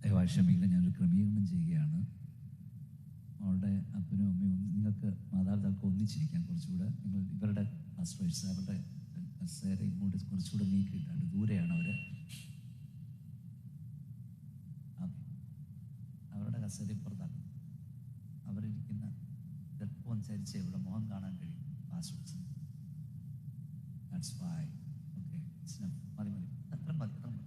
ദയവായി ക്ഷമിക്കണം, ഞാനൊരു ക്രമീകരണം ചെയ്യുകയാണ്. അവളുടെ അപ്പനും അമ്മയും നിങ്ങൾക്ക് മാതാപിതാക്കൾക്ക് ഒന്നിച്ചിരിക്കാൻ കുറച്ചുകൂടെ, നിങ്ങൾ ഇവരുടെ പാസ്റ്റേഴ്സ് അവരുടെ കസേര ഇങ്ങോട്ട് കുറച്ചുകൂടെ നീക്കിയിട്ടാണ്, ദൂരെയാണ് അവർ. അവരുടെ കസേര ഇപ്പുറത്താക്കും. അവരിരിക്കുന്ന ചിലപ്പോൾ ചരിച്ച് ഇവിടെ മുഖം കാണാൻ കഴിയും. പാസ്റ്റേഴ്സ് ഓക്കെ, മതി മതി, അത്ര മതി, അത്ര മതി.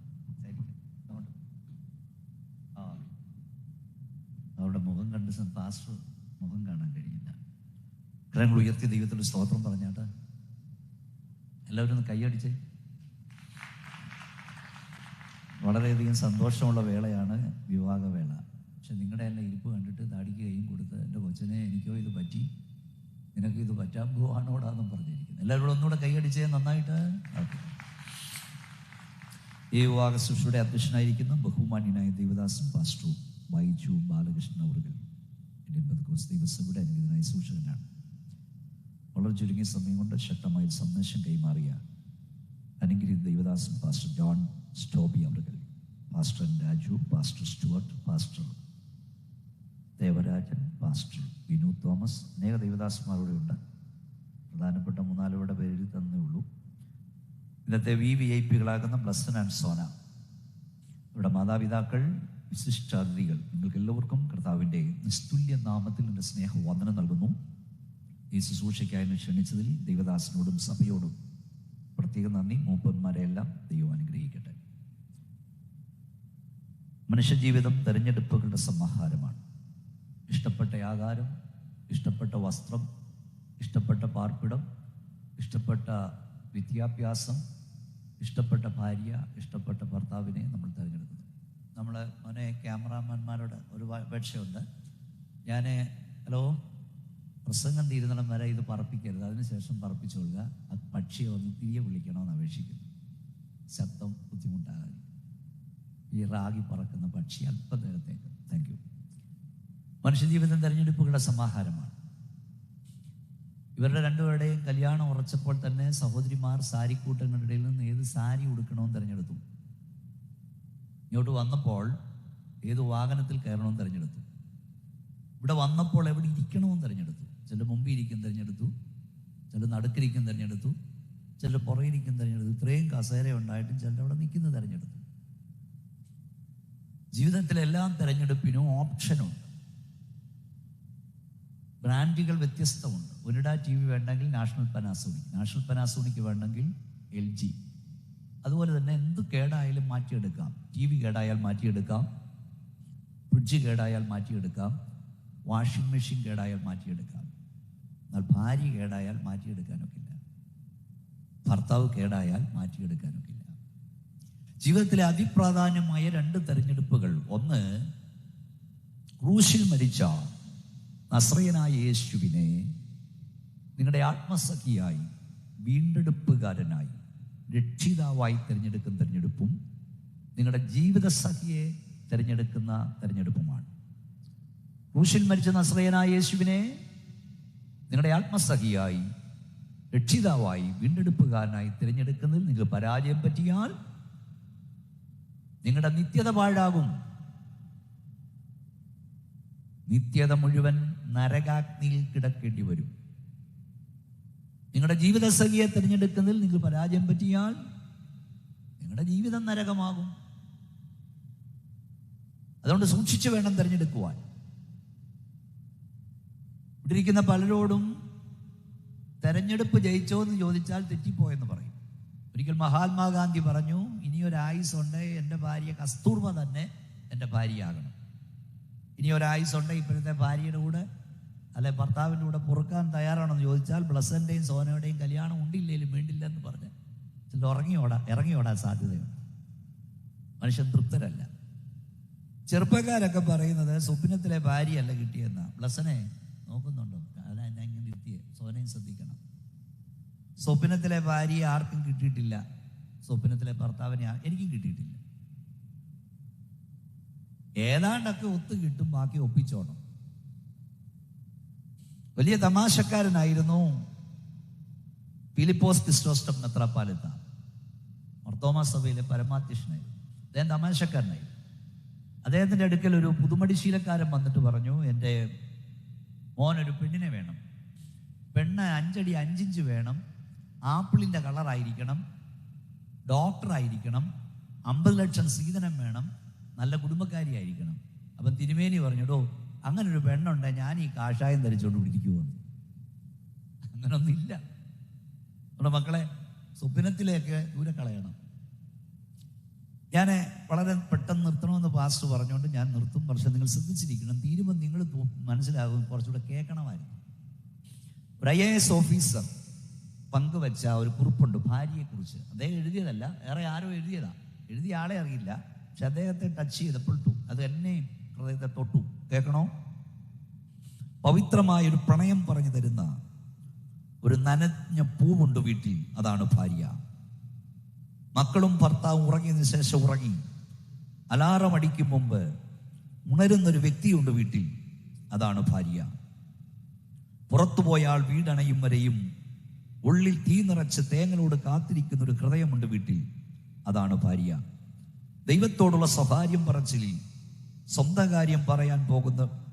അവരുടെ മുഖം കണ്ട് പാസ്റ്റർ മുഖം കാണാൻ കഴിയില്ല. കരങ്ങൾ ഉയർത്തി ദൈവത്തിൻ്റെ സ്തോത്രം പറഞ്ഞാട്ട് എല്ലാവരും ഒന്ന് കൈയടിച്ചേ. വളരെയധികം സന്തോഷമുള്ള വേളയാണ് വിവാഹവേള. പക്ഷെ നിങ്ങളുടെ എല്ലാം ഇരിപ്പ് കണ്ടിട്ട് താടിക്ക് കൈയും കൊടുത്ത്, എൻ്റെ കൊച്ചനെ എനിക്കോ ഇത് പറ്റി, നിനക്ക് ഇത് പറ്റാൻ പോവാണോടാന്നും പറഞ്ഞിരിക്കുന്നു. എല്ലാവരും ഒന്നുകൂടെ കൈയടിച്ചേ നന്നായിട്ട്. ഈ വിവാഹ ശുശ്രൂഷയുടെ അധ്യക്ഷനായിരിക്കുന്ന ബഹുമാന്യനായ ദേവദാസൻ പാസ്റ്റർ ബൈജു ബാലകൃഷ്ണൻ അവர்கள் ഇന്ത്യൻ പെന്തക്കോസ്ത് ദൈവസഭയുടെ അനുഗ്രഹീതനായ സൂക്ഷകനാണ്. വളരെ ചുരുങ്ങിയ സമയം കൊണ്ട് ശക്തമായ സന്ദേശം കൈമാറിയ അനുഗ്രഹീത ദേവദാസൻ പാസ്റ്റർ ജോൺ സ്റ്റോബി അവர்கள், pastor Raju, pastor Stuart, pastor Devarajan, pastor Vinu Thomas, അനേക ദേവദാസന്മാരുടെ ഉണ്ട്. പ്രധാനപ്പെട്ട 3-4 പേര് തന്നേ ഉള്ളൂ. ഇന്നത്തെ VIP കളാകുന്ന ബ്ലസ്സൻ ആൻഡ് സോന, ഇവിടെ മാതാപിതാക്കൾ, വിശിഷ്ടാതിഥികൾ, നിങ്ങൾക്ക് എല്ലാവർക്കും കർത്താവിൻ്റെ നിസ്തുല്യ നാമത്തിൽ എൻ്റെ സ്നേഹവന്ദനം നൽകുന്നു. ഈ ശുശ്രൂഷയ്ക്കായി ക്ഷണിച്ചതിൽ ദൈവദാസനോടും സഭയോടും പ്രത്യേക നന്ദി. മൂപ്പന്മാരെ എല്ലാം ദൈവം അനുഗ്രഹിക്കട്ടെ. മനുഷ്യജീവിതം തെരഞ്ഞെടുപ്പുകളുടെ സമാഹാരമാണ്. ഇഷ്ടപ്പെട്ട ആഹാരം, ഇഷ്ടപ്പെട്ട വസ്ത്രം, ഇഷ്ടപ്പെട്ട പാർപ്പിടം, ഇഷ്ടപ്പെട്ട വിദ്യാഭ്യാസം, ഇഷ്ടപ്പെട്ട ഭാര്യ, ഇഷ്ടപ്പെട്ട ഭർത്താവിനെ നമ്മൾ തിരഞ്ഞെടുക്കുന്നു. നമ്മൾ മോനെ ക്യാമറാമാന്മാരോട് ഒരു അപേക്ഷയുണ്ട്. ഞാൻ ഹലോ, പ്രസംഗം തീരുന്നിടം വരെ ഇത് പറപ്പിക്കരുത്, അതിനുശേഷം പറപ്പിച്ചുകൊള്ളുക. ആ പക്ഷിയെ ഒന്ന് തിരികെ വിളിക്കണമെന്ന് അപേക്ഷിക്കുന്നു. ശബ്ദം ബുദ്ധിമുട്ടാകാൻ ഈ റാഗി പറക്കുന്ന പക്ഷി അല്പം നേരത്തേക്ക്. Thank you. മനുഷ്യജീവിതം തെരഞ്ഞെടുപ്പുകളുടെ സമാഹാരമാണ്. ഇവരുടെ രണ്ടുപേരുടെയും കല്യാണം ഉറച്ചപ്പോൾ തന്നെ സഹോദരിമാർ സാരിക്കൂട്ടങ്ങളുടെ ഇടയിൽ നിന്ന് ഏത് സാരി ഉടുക്കണമെന്ന് തിരഞ്ഞെടുത്തു. ഇങ്ങോട്ട് വന്നപ്പോൾ ഏത് വാഹനത്തിൽ കയറണമെന്ന് തിരഞ്ഞെടുത്തു. ഇവിടെ വന്നപ്പോൾ എവിടെ ഇരിക്കണമെന്ന് തിരഞ്ഞെടുത്തു. ചില മുമ്പിൽ ഇരിക്കും തിരഞ്ഞെടുത്തു, ചില നടുക്കിരിക്കും തിരഞ്ഞെടുത്തു, ചില പുറകിരിക്കും തിരഞ്ഞെടുത്തു. ഇത്രയും കസേര ഉണ്ടായിട്ടും ചിലർ അവിടെ നിൽക്കുന്നത് തിരഞ്ഞെടുത്തു. ജീവിതത്തിലെല്ലാം തിരഞ്ഞെടുപ്പിനും ഓപ്ഷനുണ്ട്. ബ്രാൻഡുകൾ വ്യത്യസ്തമുണ്ട്. ഒനിഡ TV വേണ്ടെങ്കിൽ നാഷണൽ പനാസോണിക്, നാഷണൽ പനാസോണിക് വേണ്ടെങ്കിൽ LG. അതുപോലെ തന്നെ എന്ത് കേടായാലും മാറ്റിയെടുക്കാം. TV കേടായാൽ മാറ്റിയെടുക്കാം, ഫ്രിഡ്ജ് കേടായാൽ മാറ്റിയെടുക്കാം, വാഷിംഗ് മെഷീൻ കേടായാൽ മാറ്റിയെടുക്കാം. എന്നാൽ ഭാര്യ കേടായാൽ മാറ്റിയെടുക്കാനൊക്കില്ല, ഭർത്താവ് കേടായാൽ മാറ്റിയെടുക്കാനൊക്കില്ല. ജീവിതത്തിലെ അതിപ്രാധാന്യമായ 2 തെരഞ്ഞെടുപ്പുകൾ. ഒന്ന്, ക്രൂശിൽ മരിച്ച നസ്രയനായ യേശുവിനെ നിങ്ങളുടെ ആത്മസഖിയായി, വീണ്ടെടുപ്പുകാരനായി, രക്ഷിതാവായി തിരഞ്ഞെടുക്കുന്ന തിരഞ്ഞെടുപ്പും നിങ്ങളുടെ ജീവിത സഖിയെ തിരഞ്ഞെടുക്കുന്ന തിരഞ്ഞെടുപ്പുമാണ്. ക്രൂശിൽ മരിച്ച നസ്രയനായ യേശുവിനെ നിങ്ങളുടെ ആത്മസഖിയായി, രക്ഷിതാവായി, വീണ്ടെടുപ്പുകാരനായി തിരഞ്ഞെടുക്കുന്നതിൽ നിങ്ങൾ പരാജയം പറ്റിയാൽ നിങ്ങളുടെ നിത്യത പാഴാകും. നിത്യത മുഴുവൻ നരകാഗ്നിയിൽ കിടക്കേണ്ടി വരും. നിങ്ങളുടെ ജീവിത സഖിയെ തിരഞ്ഞെടുക്കുന്നതിൽ നിങ്ങൾ പരാജയം പറ്റിയാൽ നിങ്ങളുടെ ജീവിതം നരകമാകും. അതുകൊണ്ട് സൂക്ഷിച്ചു വേണം തിരഞ്ഞെടുക്കുവാൻ. ഇവിടെ ഇരിക്കുന്ന പലരോടും തെരഞ്ഞെടുപ്പ് ജയിച്ചോ എന്ന് ചോദിച്ചാൽ തെറ്റിപ്പോയെന്ന് പറയും. ഒരിക്കൽ മഹാത്മാഗാന്ധി പറഞ്ഞു, ഇനിയൊരായുസുണ്ട് എൻ്റെ ഭാര്യ കസ്തൂർബ തന്നെ എൻ്റെ ഭാര്യയാകണം. ഇനിയൊരായുസുണ്ട് ഇപ്പോഴത്തെ ഭാര്യയുടെ കൂടെ അല്ലെ ഭർത്താവിൻ്റെ കൂടെ പൊറുക്കാൻ തയ്യാറാണെന്ന് ചോദിച്ചാൽ ബ്ലസ്സൻ്റെയും സോനയുടെയും കല്യാണം ഉണ്ടില്ലേലും വേണ്ടില്ല എന്ന് പറഞ്ഞ് ചില ഇറങ്ങിയോടാൻ സാധ്യതയുണ്ട്. മനുഷ്യൻ തൃപ്തരല്ല. ചെറുപ്പക്കാരൊക്കെ പറയുന്നത് സ്വപ്നത്തിലെ ഭാര്യയല്ല കിട്ടിയെന്നാ. ബ്ലസ്സനെ നോക്കുന്നുണ്ടോ? അല്ല, എന്നെ ഇങ്ങനെ ഇരുത്തിയേ, സോനയും ശ്രദ്ധിക്കണം. സ്വപ്നത്തിലെ ഭാര്യയെ ആർക്കും കിട്ടിയിട്ടില്ല, സ്വപ്നത്തിലെ ഭർത്താവിനെ എനിക്കും കിട്ടിയിട്ടില്ല. ഏതാണ്ടൊക്കെ ഒത്തു കിട്ടും, ബാക്കി ഒപ്പിച്ചോണം. വലിയ തമാശക്കാരനായിരുന്നു ഫിലിപ്പോസ് ക്രിസ്റ്റോസ്റ്റം മെത്രാപ്പോലീത്ത. മർത്തോമാ സഭയിലെ പരമാധ്യക്ഷനായിരുന്നു. അദ്ദേഹം തമാശക്കാരനായി. അദ്ദേഹത്തിൻ്റെ അടുക്കൽ ഒരു പുതുമടിശീലക്കാരൻ വന്നിട്ട് പറഞ്ഞു, എൻ്റെ മോനൊരു പെണ്ണിനെ വേണം, പെണ്ണ് 5 അടി 5 ഇഞ്ച് വേണം, ആപ്പിളിൻ്റെ കളറായിരിക്കണം, ഡോക്ടറായിരിക്കണം, 50 ലക്ഷം സീതനം വേണം, നല്ല കുടുംബക്കാരിയായിരിക്കണം. അപ്പം തിരുമേനി പറഞ്ഞിടോ, അങ്ങനൊരു പെണ്ണുണ്ട്, ഞാൻ ഈ കാഷായം ധരിച്ചുകൊണ്ട് പിടിക്കുമെന്ന്. അങ്ങനൊന്നുമില്ല. നമ്മുടെ മക്കളെ സ്വപ്നത്തിലേക്ക് ദൂരെ കളയണം. ഞാൻ വളരെ പെട്ടെന്ന് നിർത്തണമെന്ന് പാസ്റ്റർ പറഞ്ഞുകൊണ്ട് ഞാൻ നിർത്തും. പക്ഷെ നിങ്ങൾ ശ്രദ്ധിച്ചിരിക്കണം, തീരുമ്പോൾ നിങ്ങൾ മനസ്സിലാകും, കുറച്ചുകൂടെ കേൾക്കണമായിരുന്നു. ഒരു IAS ഓഫീസർ പങ്കുവെച്ച ഒരു കുറിപ്പുണ്ട് ഭാര്യയെക്കുറിച്ച്. അദ്ദേഹം എഴുതിയതല്ല, വേറെ ആരോ എഴുതിയതാ. എഴുതിയ ആളെ അറിയില്ല, പക്ഷെ അദ്ദേഹത്തെ ടച്ച് ചെയ്തപ്പോൾ അത് എന്നെ ഹൃദയത്തെ തൊട്ടു. കേൾക്കണോ? പവിത്രമായ ഒരു പ്രണയം പറഞ്ഞു തരുന്ന ഒരു നനഞ്ഞ പൂവുണ്ട് വീട്ടിൽ, അതാണ് ഭാര്യ. മക്കളും ഭർത്താവും ഉറങ്ങിയതിനു ശേഷം ഉറങ്ങി അലാറം അടിക്കും മുമ്പ് ഉണരുന്നൊരു വ്യക്തിയുണ്ട് വീട്ടിൽ, അതാണ് ഭാര്യ. പുറത്തുപോയാൽ വീടണയും വരെയും ഉള്ളിൽ തീ നിറച്ച് തേങ്ങലോട് കാത്തിരിക്കുന്ന ഒരു ഹൃദയമുണ്ട് വീട്ടിൽ, അതാണ് ഭാര്യ. ദൈവത്തോടുള്ള സ്വകാര്യം പറച്ചിലിൽ സ്വന്തം കാര്യം പറയാൻ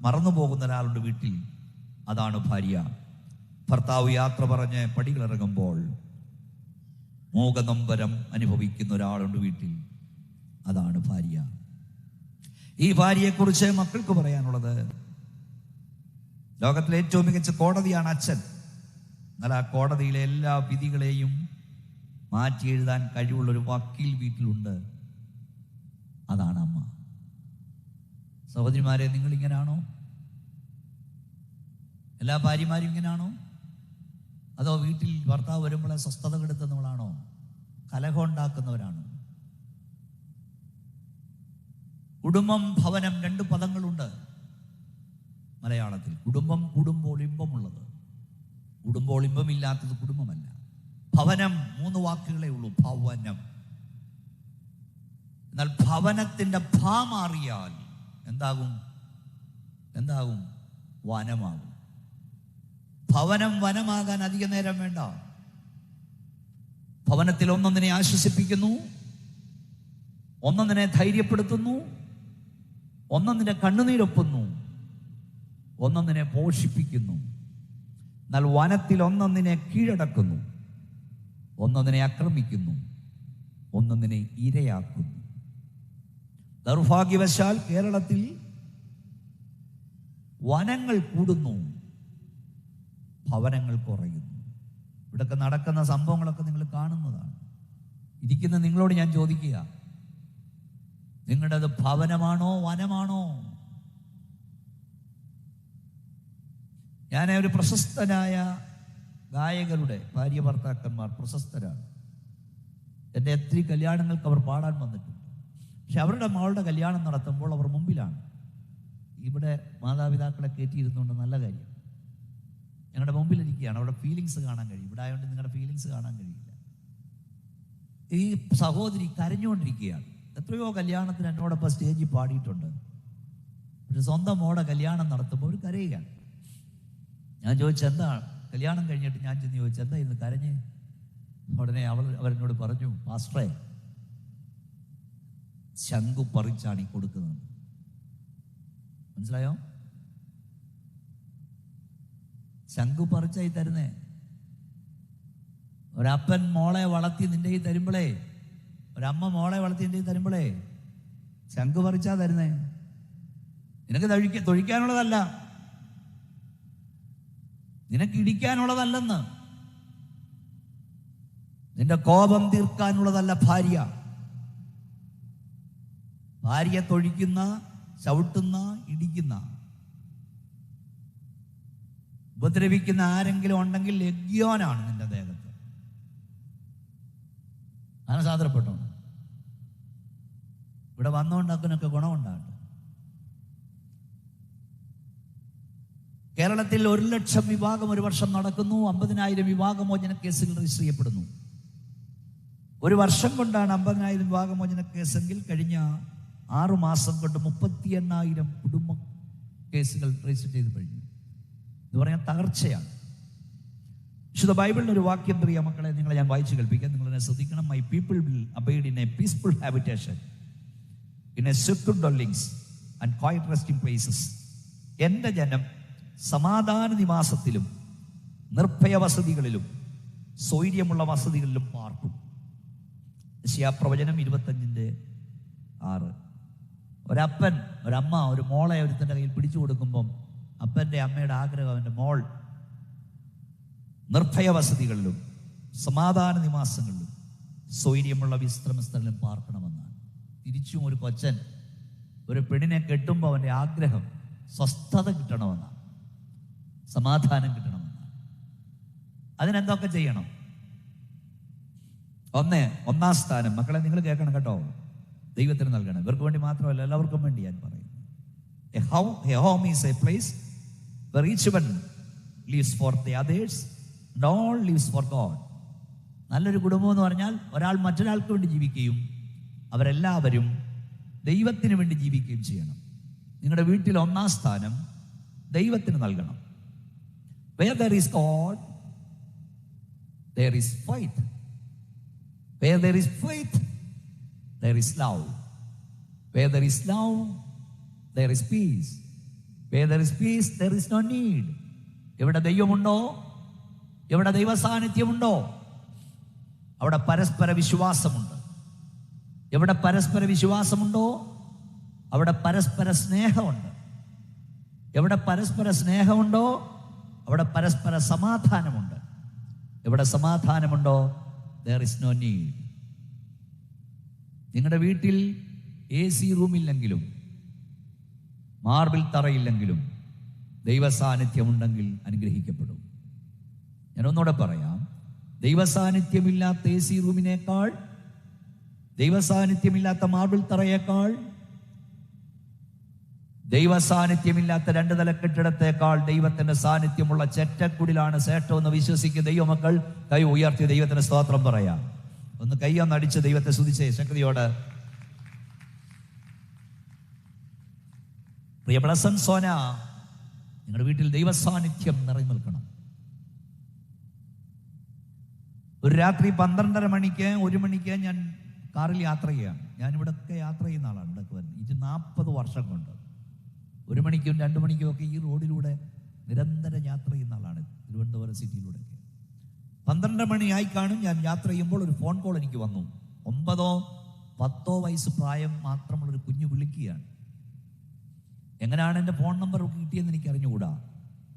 മറന്നു പോകുന്ന ഒരാളുണ്ട് വീട്ടിൽ, അതാണ് ഭാര്യ. ഭർത്താവ് യാത്ര പറഞ്ഞ് പടികളിറങ്ങുമ്പോൾ മോഹനൊമ്പരം അനുഭവിക്കുന്ന ഒരാളുണ്ട് വീട്ടിൽ, അതാണ് ഭാര്യ. ഈ ഭാര്യയെക്കുറിച്ച് മക്കൾക്ക് പറയാനുള്ളത്, ലോകത്തിലെ ഏറ്റവും മികച്ച കോടതിയാണ് അച്ഛൻ. എന്നാൽ ആ കോടതിയിലെ എല്ലാ വിധികളെയും മാറ്റി എഴുതാൻ കഴിവുള്ളൊരു വക്കീൽ വീട്ടിലുണ്ട്, അതാണ് അമ്മ. സഹോദരിമാരെ, നിങ്ങൾ ഇങ്ങനാണോ? എല്ലാ ഭാര്യമാരും ഇങ്ങനാണോ? അതോ വീട്ടിൽ ഭർത്താവ് വരുമ്പോഴേ സ്വസ്ഥത കെടുത്തുന്നവളാണോ? കലഹം ഉണ്ടാക്കുന്നവരാണോ? കുടുംബം, ഭവനം, 2 പദങ്ങളുണ്ട് മലയാളത്തിൽ. കുടുംബം കൂടുമ്പോൾ ഇമ്പമുള്ളത്, കൂടുമ്പോൾ ഇമ്പമില്ലാത്തത് കുടുംബമല്ല. ഭവനം 3 വാക്കുകളേ ഉള്ളൂ, ഭവനം. എന്നാൽ ഭവനത്തിന്റെ ഭ മാറിയാൽ എന്താകും? വനമാകും. ഭവനം വനമാകാൻ അധിക നേരം വേണ്ട. ഭവനത്തിൽ ഒന്നൊന്നിനെ ആശ്വസിപ്പിക്കുന്നു, ഒന്നൊന്നിനെ ധൈര്യപ്പെടുത്തുന്നു, ഒന്നൊന്നിനെ കണ്ണുനീരൊപ്പുന്നു, ഒന്നൊന്നിനെ പോഷിപ്പിക്കുന്നു. എന്നാൽ വനത്തിൽ ഒന്നൊന്നിനെ കീഴടക്കുന്നു, ഒന്നൊന്നിനെ ആക്രമിക്കുന്നു, ഒന്നൊന്നിനെ ഇരയാക്കുന്നു. ദൗർഭാഗ്യവശാൽ കേരളത്തിൽ വനങ്ങൾ കൂടുന്നു, ഭവനങ്ങൾ കുറയുന്നു. ഇവിടൊക്കെ നടക്കുന്ന സംഭവങ്ങളൊക്കെ നിങ്ങൾ കാണുന്നതാണ്. ഇരിക്കുന്ന നിങ്ങളോട് ഞാൻ ചോദിക്കുക, നിങ്ങളുടേത് ഭവനമാണോ വനമാണോ? ഞാൻ ഒരു പ്രശസ്തനായ ഗായകരുടെ ഭാര്യ ഭർത്താക്കന്മാർ പ്രശസ്തരാണ്. എൻ്റെ എത്ര കല്യാണങ്ങൾക്ക് അവർ പാടാൻ വന്നിട്ടുണ്ട്. പക്ഷെ അവരുടെ മകളുടെ കല്യാണം നടത്തുമ്പോൾ അവർ മുമ്പിലാണ്. ഇവിടെ മാതാപിതാക്കളെ കയറ്റിയിരുന്നുകൊണ്ട് നല്ല കാര്യം, ഞങ്ങളുടെ മുമ്പിലിരിക്കുകയാണ്. അവിടെ ഫീലിങ്സ് കാണാൻ കഴിയും. ഇവിടെ ആയതുകൊണ്ട് നിങ്ങളുടെ ഫീലിങ്സ് കാണാൻ കഴിയില്ല. ഈ സഹോദരി കരഞ്ഞുകൊണ്ടിരിക്കുകയാണ്. എത്രയോ കല്യാണത്തിന് എന്നോടൊപ്പം സ്റ്റേജിൽ പാടിയിട്ടുണ്ട്. പക്ഷെ സ്വന്തം മോടെ കല്യാണം നടത്തുമ്പോൾ അവർ കരയുകയാണ്. ഞാൻ ചോദിച്ചെന്താ, കല്യാണം കഴിഞ്ഞിട്ട് ഞാൻ ചെന്ന് ചോദിച്ചു, എന്താ ഇന്ന് കരഞ്ഞ്? ഉടനെ അവരെന്നോട് പറഞ്ഞു, പാസ്റ്ററെ, ശംഖു പറിച്ചാണ് ഈ കൊടുക്കുന്നത്. മനസ്സിലായോ? ശംഖു പറിച്ചായി തരുന്നേ. ഒരപ്പൻ മോളെ വളർത്തി നിന്റെ ഈ തരുമ്പോളേ, ഒരമ്മ മോളെ വളർത്തി നിന്റെ ഈ തരുമ്പോളേ ശംഖു പറിച്ചാ തരുന്നേ. നിനക്ക് തൊഴിക്കാനുള്ളതല്ല, നിനക്ക് ഇടിക്കാനുള്ളതല്ലെന്ന്, നിന്റെ കോപം തീർക്കാനുള്ളതല്ല ഭാര്യ. ഭാര്യ തൊഴിക്കുന്ന, ചവിട്ടുന്ന, ഇടിക്കുന്ന, ഉപദ്രവിക്കുന്ന ആരെങ്കിലും ഉണ്ടെങ്കിൽ ലഗ്യോനാണ് നിന്റെ ദേഹത്ത്. മനസാന്തരപ്പെട്ടോ? ഇവിടെ വന്നുകൊണ്ടൊക്കെ ഗുണമുണ്ടാകട്ടെ. കേരളത്തിൽ 1,00,000 വിവാഹം ഒരു വർഷം നടക്കുന്നു. 50,000 വിവാഹമോചന കേസുകൾ രജിസ്റ്റർ ചെയ്യപ്പെടുന്നു. ഒരു വർഷം കൊണ്ടാണ് 50,000 വിവാഹമോചന കേസെങ്കിൽ കഴിഞ്ഞ 6 മാസം കൊണ്ട് 38,000 കുടുംബ കേസുകൾ രജിസ്റ്റർ ചെയ്ത് കഴിഞ്ഞു. എന്ന് പറഞ്ഞാൽ തകർച്ചയാണ്. വിശുദ്ധ ബൈബിളിന് ഒരു വാക്യം പ്രിയ മക്കളെ, നിങ്ങളെ ഞാൻ വായിച്ചു കേൾപ്പിക്കാം. നിങ്ങൾ എന്നെ ശ്രദ്ധിക്കണം. My people will abide in A peaceful habitation in a secure dwellings and quiet resting places. എൻ്റെ ജനം സമാധാന നിവാസത്തിലും നിർഭയ വസതികളിലും സ്വൈര്യമുള്ള വസതികളിലും പാർക്കും. യശയ്യാപ്രവചനം 25:6. ഒരപ്പൻ ഒരമ്മ ഒരു മോളെ ഒരുത്തൻ്റെ കയ്യിൽ പിടിച്ചു കൊടുക്കുമ്പം അപ്പൻ്റെ അമ്മയുടെ ആഗ്രഹം അവൻ്റെ മോൾ നിർഭയ വസതികളിലും സമാധാന നിവാസങ്ങളിലും സ്വൈര്യമുള്ള വിശ്രമസ്ഥലിലും പാർക്കണമെന്നാണ്. തിരിച്ചും ഒരു കൊച്ചൻ ഒരു പെണ്ണിനെ കെട്ടുമ്പോൾ അവൻ്റെ ആഗ്രഹം സ്വസ്ഥത കിട്ടണമെന്നാണ്, സമാധാനം കിട്ടണമെന്നാണ്. അതിനെന്തൊക്കെ ചെയ്യണം? ഒന്നാം സ്ഥാനം, മക്കളെ നിങ്ങൾ കേൾക്കണം കേട്ടോ, ദൈവത്തിന് നൽകണം. ഇവർക്ക് വേണ്ടി മാത്രമല്ല, എല്ലാവർക്കും വേണ്ടി ഞാൻ പറയുന്നു. A home is a place where each one lives for the others and all lives for God. നല്ലൊരു കുടുംബം എന്ന് പറഞ്ഞാൽ ഒരാൾ മറ്റൊരാൾക്ക് വേണ്ടി ജീവിക്കുകയും അവരെല്ലാവരും ദൈവത്തിന് വേണ്ടി ജീവിക്കുകയും ചെയ്യണം. നിങ്ങളുടെ വീട്ടിൽ ഒന്നാം സ്ഥാനം ദൈവത്തിന് നൽകണം. Where there is God, there is faith. Where there is faith, there is love. Where there is love, there is peace. Where there is peace, there is no need. എവിടെ ദൈവമുണ്ടോ, എവിടെ ദൈവ സാന്നിധ്യമുണ്ടോ, അവിടെ പരസ്പര വിശ്വാസമുണ്ട്. എവിടെ പരസ്പര വിശ്വാസമുണ്ടോ അവിടെ പരസ്പര സ്നേഹമുണ്ട്. എവിടെ പരസ്പര സ്നേഹമുണ്ടോ അവിടെ പരസ്പര സമാധാനമുണ്ട്. എവിടെ സമാധാനമുണ്ടോ there is no need. നിങ്ങളുടെ വീട്ടിൽ AC റൂമില്ലെങ്കിലും മാർബിൾ തറയില്ലെങ്കിലും ദൈവ സാന്നിധ്യമുണ്ടെങ്കിൽ അനുഗ്രഹിക്കപ്പെടും. ഞാൻ ഒന്നുകൂടെ പറയാം, ദൈവ സാന്നിധ്യമില്ലാത്ത AC റൂമിനേക്കാൾ, ദൈവ സാന്നിധ്യമില്ലാത്ത മാർബിൾ തറയേക്കാൾ, ദൈവ സാന്നിധ്യമില്ലാത്ത 2 നില കെട്ടിടത്തേക്കാൾ ദൈവത്തിന്റെ സാന്നിധ്യമുള്ള ചെറ്റക്കുടിലാണ് ശ്രേഷ്ഠമെന്ന് വിശ്വസിക്കുന്ന ദൈവമക്കൾ കൈ ഉയർത്തി ദൈവത്തിന് സ്തോത്രം പറയാം. ഒന്ന് കൈയൊന്നടിച്ച് ദൈവത്തെ സ്തുതിച്ചേ ശക്തിയോട്. പ്രിയപ്പെട്ട സോന, നിങ്ങളുടെ വീട്ടിൽ ദൈവ സാന്നിധ്യം നിറഞ്ഞു നിൽക്കണം. ഒരു രാത്രി 12:30 മണിക്ക് 1 മണിക്ക് ഞാൻ കാറിൽ യാത്ര ചെയ്യുകയാണ്. ഞാൻ ഇവിടെയൊക്കെ യാത്ര ചെയ്യുന്ന ആളാണ്. ഇവിടെയൊക്കെ വരുന്നത് 40 വർഷം കൊണ്ട് 1 മണിക്കും 2 മണിക്കും ഒക്കെ ഈ റോഡിലൂടെ നിരന്തരം യാത്ര ചെയ്യുന്ന ആളാണ്, തിരുവനന്തപുരം സിറ്റിയിലൂടെയൊക്കെ. 12 മണിയായി കാണും ഞാൻ യാത്ര ചെയ്യുമ്പോൾ ഒരു ഫോൺ കോൾ എനിക്ക് വന്നു. 9-10 വയസ്സ് പ്രായം മാത്രമുള്ളൊരു കുഞ്ഞു വിളിക്കുകയാണ്. എങ്ങനെയാണ് എൻ്റെ ഫോൺ നമ്പർ കിട്ടിയെന്ന് എനിക്ക് അറിഞ്ഞുകൂടാ.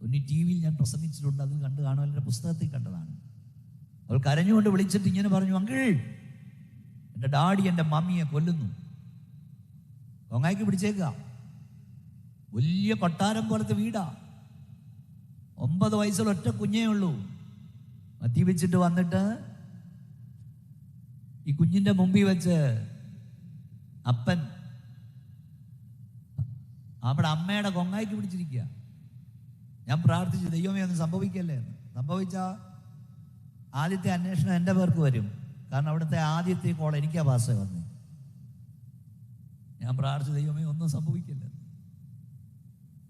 ഒന്ന് TV-യിൽ ഞാൻ പ്രസംഗിച്ചിട്ടുണ്ട്, അതിൽ കണ്ടു കാണും, എൻ്റെ പുസ്തകത്തിൽ കണ്ടതാണ്. അവൾ കരഞ്ഞുകൊണ്ട് വിളിച്ചിട്ട് ഇങ്ങനെ പറഞ്ഞു, അങ്കിൾ, എൻ്റെ ഡാഡി എൻ്റെ മമ്മിയെ കൊല്ലുന്നു, കൊങ്ങായിക്ക് പിടിച്ചേക്കുക. വലിയ കൊട്ടാരം പോലത്തെ വീടാ, 9 വയസ്സുള്ള ഒറ്റ കുഞ്ഞേ ഉള്ളൂ. മദ്യപിച്ചിട്ട് വന്നിട്ട് ഈ കുഞ്ഞിന്റെ മുമ്പിൽ വെച്ച് അപ്പൻ അവിടെ അമ്മയുടെ കൊങ്ങായിക്ക് പിടിച്ചിരിക്കുക. ഞാൻ പ്രാർത്ഥിച്ചു, ദൈവമേ ഒന്നും സംഭവിക്കല്ലേ എന്ന്. സംഭവിച്ച ആദ്യത്തെ അന്വേഷണം എൻ്റെ പേർക്ക് വരും, കാരണം അവിടുത്തെ ആദ്യത്തെ കോൾ എനിക്കാ പാസ് വന്നേ. ഞാൻ പ്രാർത്ഥിച്ചു, ദൈവമേ ഒന്നും സംഭവിക്കില്ല.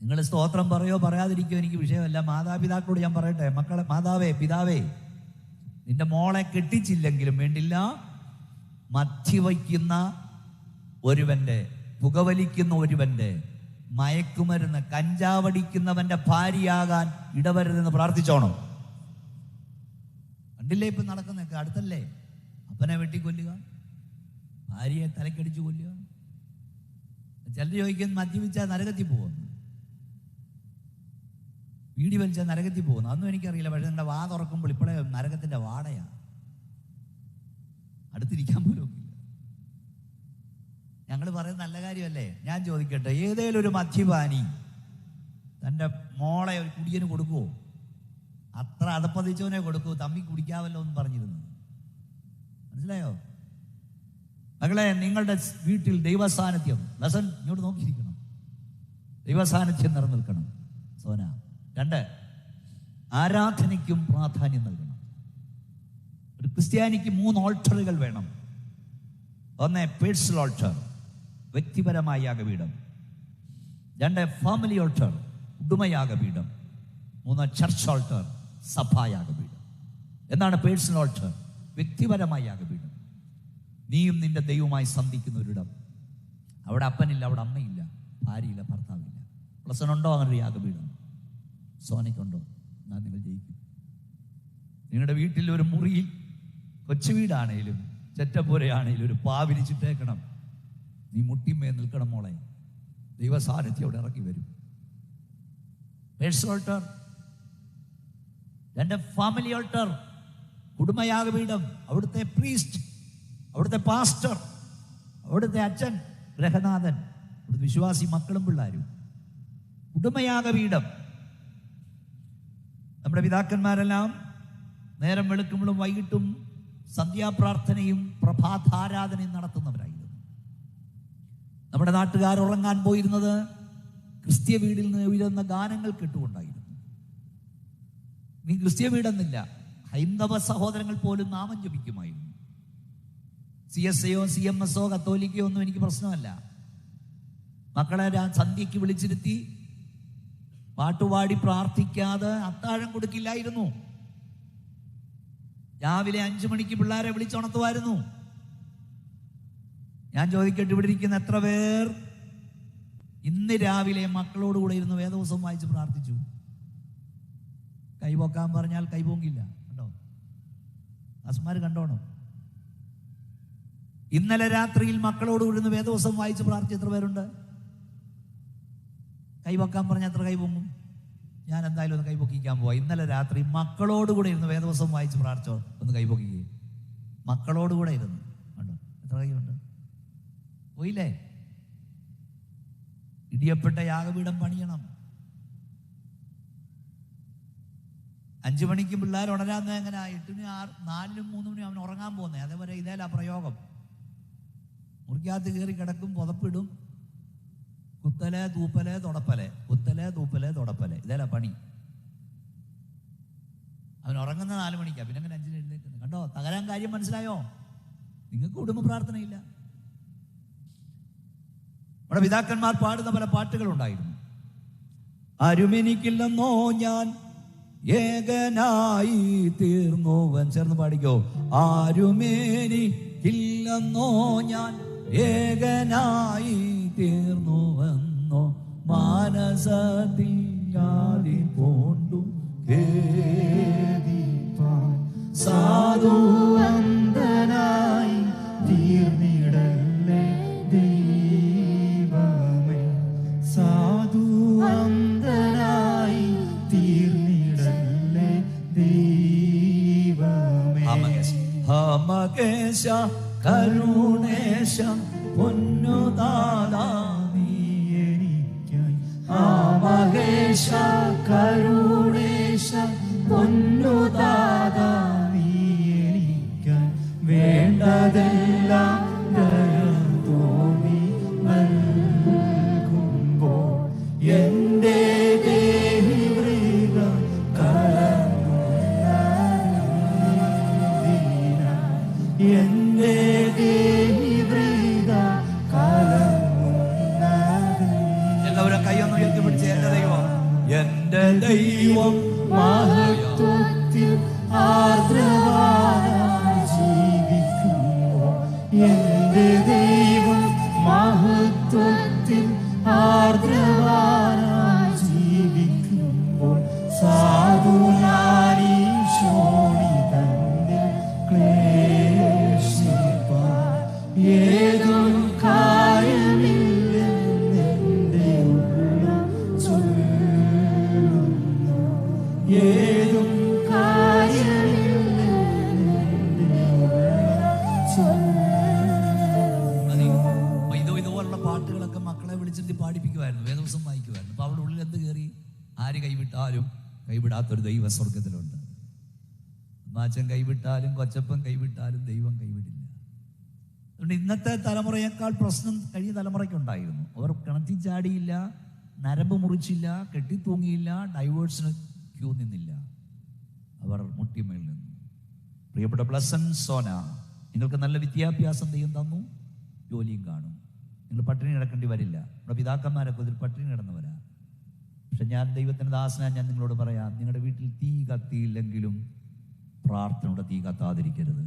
നിങ്ങൾ സ്തോത്രം പറയോ പറയാതിരിക്കോ എനിക്ക് വിഷയമല്ല. മാതാപിതാക്കളോട് ഞാൻ പറയട്ടെ, മക്കളെ, മാതാവേ, പിതാവേ, നിന്റെ മോളെ കെട്ടിച്ചില്ലെങ്കിലും വേണ്ടില്ല, മദ്യവയ്ക്കുന്ന ഒരുവന്റെ, പുകവലിക്കുന്ന ഒരുവന്റെ, മയക്കുമരുന്ന് കഞ്ചാവടിക്കുന്നവന്റെ ഭാര്യയാകാൻ ഇടവരുതെന്ന് പ്രാർത്ഥിച്ചോണം. കണ്ടില്ലേ ഇപ്പം നടക്കുന്നൊക്കെ? അടുത്തല്ലേ അപ്പനെ വെട്ടിക്കൊല്ലുക, ഭാര്യയെ തലക്കടിച്ചു കൊല്ലുക. ചിലർ ചോദിക്കുന്ന മദ്യപിച്ചാൽ നരകത്തിൽ പോകുന്നു, വീടി വലിച്ചാൽ നരകത്തിൽ പോകുന്നു. അതൊന്നും എനിക്കറിയില്ല. പക്ഷെ നിങ്ങളുടെ വാ തുറക്കുമ്പോൾ ഇപ്പോഴേ നരകത്തിന്റെ വാടയാ, അടുത്തിരിക്കാൻ പോലും ഒക്കില്ല. ഞങ്ങൾ പറയുന്നത് നല്ല കാര്യമല്ലേ? ഞാൻ ചോദിക്കട്ടെ, ഏതേലും ഒരു മദ്യപാനി തൻ്റെ മോളെ ഒരു കുടിയന് കൊടുക്കുവോ? അത്ര അതപ്പതിച്ചവനെ കൊടുക്കൂ, തമ്മി കുടിക്കാവല്ലോ എന്ന് പറഞ്ഞിരുന്നു. മനസ്സിലായോ മകളെ? നിങ്ങളുടെ വീട്ടിൽ ദൈവസാന്നിധ്യം, ലസൻ ഇങ്ങോട്ട് നോക്കിയിരിക്കണം, ദൈവസാന്നിധ്യം നിറനിൽക്കണം. സോന. 2, ആരാധനയ്ക്കും പ്രാധാന്യം നൽകണം. ഒരു ക്രിസ്ത്യാനിക്ക് 3 ഓൾട്ടറുകൾ വേണം. 1, പേഴ്സണൽ ഓൾട്ടർ, വ്യക്തിപരമായ യാഗപീഠം. 2, ഫാമിലി ഓൾട്ടർ, കുടുംബയാഗപീഠം. 3, ചർച്ച് ഓൾട്ടർ, സഭായാഗപീഠം. എന്താണ് പേഴ്സണൽ ഓൾട്ടർ? വ്യക്തിപരമായ യാഗപീഠം. നീയും നിന്റെ ദൈവവുമായി സന്ധിക്കുന്ന ഒരിടം. അവിടെ അപ്പനില്ല, അവിടെ അമ്മയില്ല, ഭാര്യയില്ല, ഭർത്താവില്ല. പ്ലസനുണ്ടോ അങ്ങനെ ഒരു യാഗപീഠം? സോനയ്ക്കുണ്ടോ? എന്നാൽ നിങ്ങൾ ജയിക്കും. നിങ്ങളുടെ വീട്ടിൽ ഒരു മുറിയിൽ, കൊച്ചു വീടാണേലും ചെറ്റപ്പുരയാണേലും, ഒരു പാവിരിച്ചിട്ടേക്കണം. നീ മുട്ടിമേ നിൽക്കണം മോളെ. ദൈവസാന്നിധ്യം അവിടെ ഇറക്കി വരും. പേഴ്സണൽ ഓൾട്ടർ, രണ്ട് ഫാമിലി ഓൾട്ടർ, കുടുംബയാഗപീഠം, അവിടുത്തെ പ്രീസ്റ്റ്, അവിടുത്തെ പാസ്റ്റർ, അവിടുത്തെ അച്ഛൻ, ഗ്രഹനാഥൻ, അവിടുത്തെ വിശ്വാസി മക്കളും പിള്ളേരും. കുടുംബയാഗപീഠം. നമ്മുടെ പിതാക്കന്മാരെല്ലാം നേരം വെളുക്കുമ്പോഴും വൈകിട്ടും സന്ധ്യാപ്രാർത്ഥനയും പ്രഭാതാരാധനയും നടത്തുന്നവരായിരുന്നു. നമ്മുടെ നാട്ടുകാർ ഉറങ്ങാൻ പോയിരുന്നത് ക്രിസ്ത്യ വീടിൽ നിന്ന് ഉയരുന്ന ഗാനങ്ങൾ കേട്ടുകൊണ്ടായിരുന്നു. നീ ക്രിസ്ത്യ വീടെന്നില്ല, ഹൈന്ദവ സഹോദരങ്ങൾ പോലും നാമം ജപിക്കുമായിരുന്നു. CSAയോ CMSോ കത്തോലിക്കയോ ഒന്നും എനിക്ക് പ്രശ്നമല്ല. മക്കളെ സന്ധ്യയ്ക്ക് വിളിച്ചിരുത്തി പാട്ടുപാടി പ്രാർത്ഥിക്കാതെ അത്താഴം കൊടുക്കില്ലായിരുന്നു. രാവിലെ 5 മണിക്ക് പിള്ളേരെ വിളിച്ചുണർത്തുമായിരുന്നു. ഞാൻ ചോദിക്കട്ടെ, ഇവിടെ ഇരിക്കുന്ന എത്ര പേർ ഇന്ന് രാവിലെ മക്കളോടുകൂടെ ഇരുന്ന് വേദപുസ്തകം വായിച്ച് പ്രാർത്ഥിച്ചു? കൈപൊക്കാൻ പറഞ്ഞാൽ കൈപൊങ്ങില്ല. കണ്ടോ? അസ്മാർ കണ്ടോണം. ഇന്നലെ രാത്രിയിൽ മക്കളോടുകൂടി ഇരുന്ന് വേദപുസ്തകം വായിച്ച് പ്രാർത്ഥിച്ച എത്ര പേരുണ്ട്? കൈപൊക്കാൻ പറഞ്ഞാൽ എത്ര കൈപൊങ്ങും? ഞാൻ എന്തായാലും ഒന്ന് കൈപൊക്കിക്കാൻ പോവാ. ഇന്നലെ രാത്രി മക്കളോടുകൂടെ ഇരുന്ന് വേദപുസ്തകം വായിച്ച് പ്രാർത്ഥിച്ചോ? ഒന്ന് കൈപൊക്കിക്കേ. മക്കളോടുകൂടെ ഇരുന്ന്. കണ്ടോ എത്ര കൈയുണ്ട്? പോയില്ലേ? ഇടിയപ്പെട്ട യാഗപീഠം പണിയണം. 5 മണിക്ക് പിള്ളേർ ഉണരാന്ന് എങ്ങനെ? 8 4 3 അവൻ ഉറങ്ങാൻ പോകുന്നത്. അതേപോലെ ഇതേലാ പ്രയോഗം. മുറിക്കകത്ത് കയറി കിടക്കും, പുതപ്പിടും, കുത്തല് തൂപ്പല് തുടപ്പല്, കുത്തല് തൂപ്പല് തുടപ്പല്, ഇതേലാ പണി. അവൻ ഉറങ്ങുന്ന 4 മണിക്കാ, പിന്നെ അങ്ങനെ 5 എഴുന്നേൽക്കുന്നത്. കണ്ടോ തകരാൻ കാര്യം മനസ്സിലായോ? നിങ്ങൾക്ക് കുടുംബ പ്രാർത്ഥനയില്ല. നമ്മുടെ പിതാക്കന്മാർ പാടുന്ന പല പാട്ടുകളുണ്ടായിരുന്നു. ആരുമെനിക്കില്ലെന്നോ ഞാൻ ഏകനായി തീർന്നുവൻ. ചേർന്ന് പാടിക്കോ. ആരുമെനിക്കില്ലെന്നോ ഞാൻ ഏകനായി തീർന്നുവെന്നോ മാനസത്തിൽ യാതി പോണ്ടു സാധുവന്തനായി തീർന്നിടല്ലേ ദൈവമേ, സാധുവന്തനായി തീർന്നിടല്ലേ ദൈവമേ. ഹമകേശ കരുണേശ പൊന്നുദാദാ നീ എനിക്കായി. ഹമകേശ കരുണേശ പൊന്നുദാദാ നീ എനിക്കായി. വേണ്ടതെല്ലാം ദയം തോന്നി നൽകുമ്പോൾ എൻ്റെ ദേഹിവൃത കലങ്ങുന്ന എൻ്റെ ദേഹിവൃത കലങ്ങുന്ന. എല്ലാവരും കൈയൊന്ന് ഉയർത്തി പിടിച്ച് എൻ്റെ ദൈവം, എൻ്റെ ദൈവം മഹത്വത്തിൽ ആർദ്രവാനായി ജീവിക്കുമ്പോൾ, എൻ്റെ ദൈവം മഹത്വത്തിൽ ആർദ്രവാനായി ജീവിക്കുമ്പോൾ സാധുനാരി ശോണിതന്റെ ക്ലേശിപ്പാൻ ഏതും കാര്യമില്ലെന്നെന്റെ ഉള്ളം ചൊല്ലുന്നു. ഏതും കാര്യമില്ലെന്നെന്റെ ഉള്ളം ചൊല്ലുന്നു. ഇതുപോലുള്ള പാട്ടുകളൊക്കെ മക്കളെ വിളിച്ചിട്ട് പാടിപ്പിക്കുമായിരുന്നു, വേദപുസ്തകം വായിക്കുമായിരുന്നു. അപ്പൊ അവിടെ ഉള്ളിൽ എന്ത് കയറി? ആര് കൈവിട്ടാലും കൈവിടാത്തൊരു ദൈവ സ്വർഗത്തിലുണ്ട്. മാച്ചൻ കൈവിട്ടാലും കൊച്ചപ്പൻ കൈവിട്ടാലും ദൈവം കൈവിടില്ല. അതുകൊണ്ട് ഇന്നത്തെ തലമുറയേക്കാൾ പ്രശ്നം കഴിഞ്ഞ തലമുറയ്ക്കുണ്ടായിരുന്നു. അവർ കിണറ്റി ചാടിയില്ല, നരമ്പ് മുറിച്ചില്ല, കെട്ടിത്തൂങ്ങിയില്ല, ഡൈവേഴ്സിന് ക്യൂ നിന്നില്ല. അവർ മുട്ടിമേൽ നിന്നു. പ്രിയപ്പെട്ട പ്ലസൻ സോന, നിങ്ങൾക്ക് നല്ല വിദ്യാഭ്യാസം ദൈവം തന്നു, ജോലിയും കാണും, നിങ്ങൾ പട്ടിണി കിടക്കേണ്ടി വരില്ല. നമ്മുടെ പിതാക്കന്മാരൊക്കെ ഇതിൽ പട്ടിണി കിടന്നവരാ. പക്ഷെ ഞാൻ ദൈവത്തിൻ്റെ ദാസനാ, ഞാൻ നിങ്ങളോട് പറയാം, നിങ്ങളുടെ വീട്ടിൽ തീ കത്തിയില്ലെങ്കിലും പ്രാർത്ഥനയുടെ തീ കത്താതിരിക്കരുത്.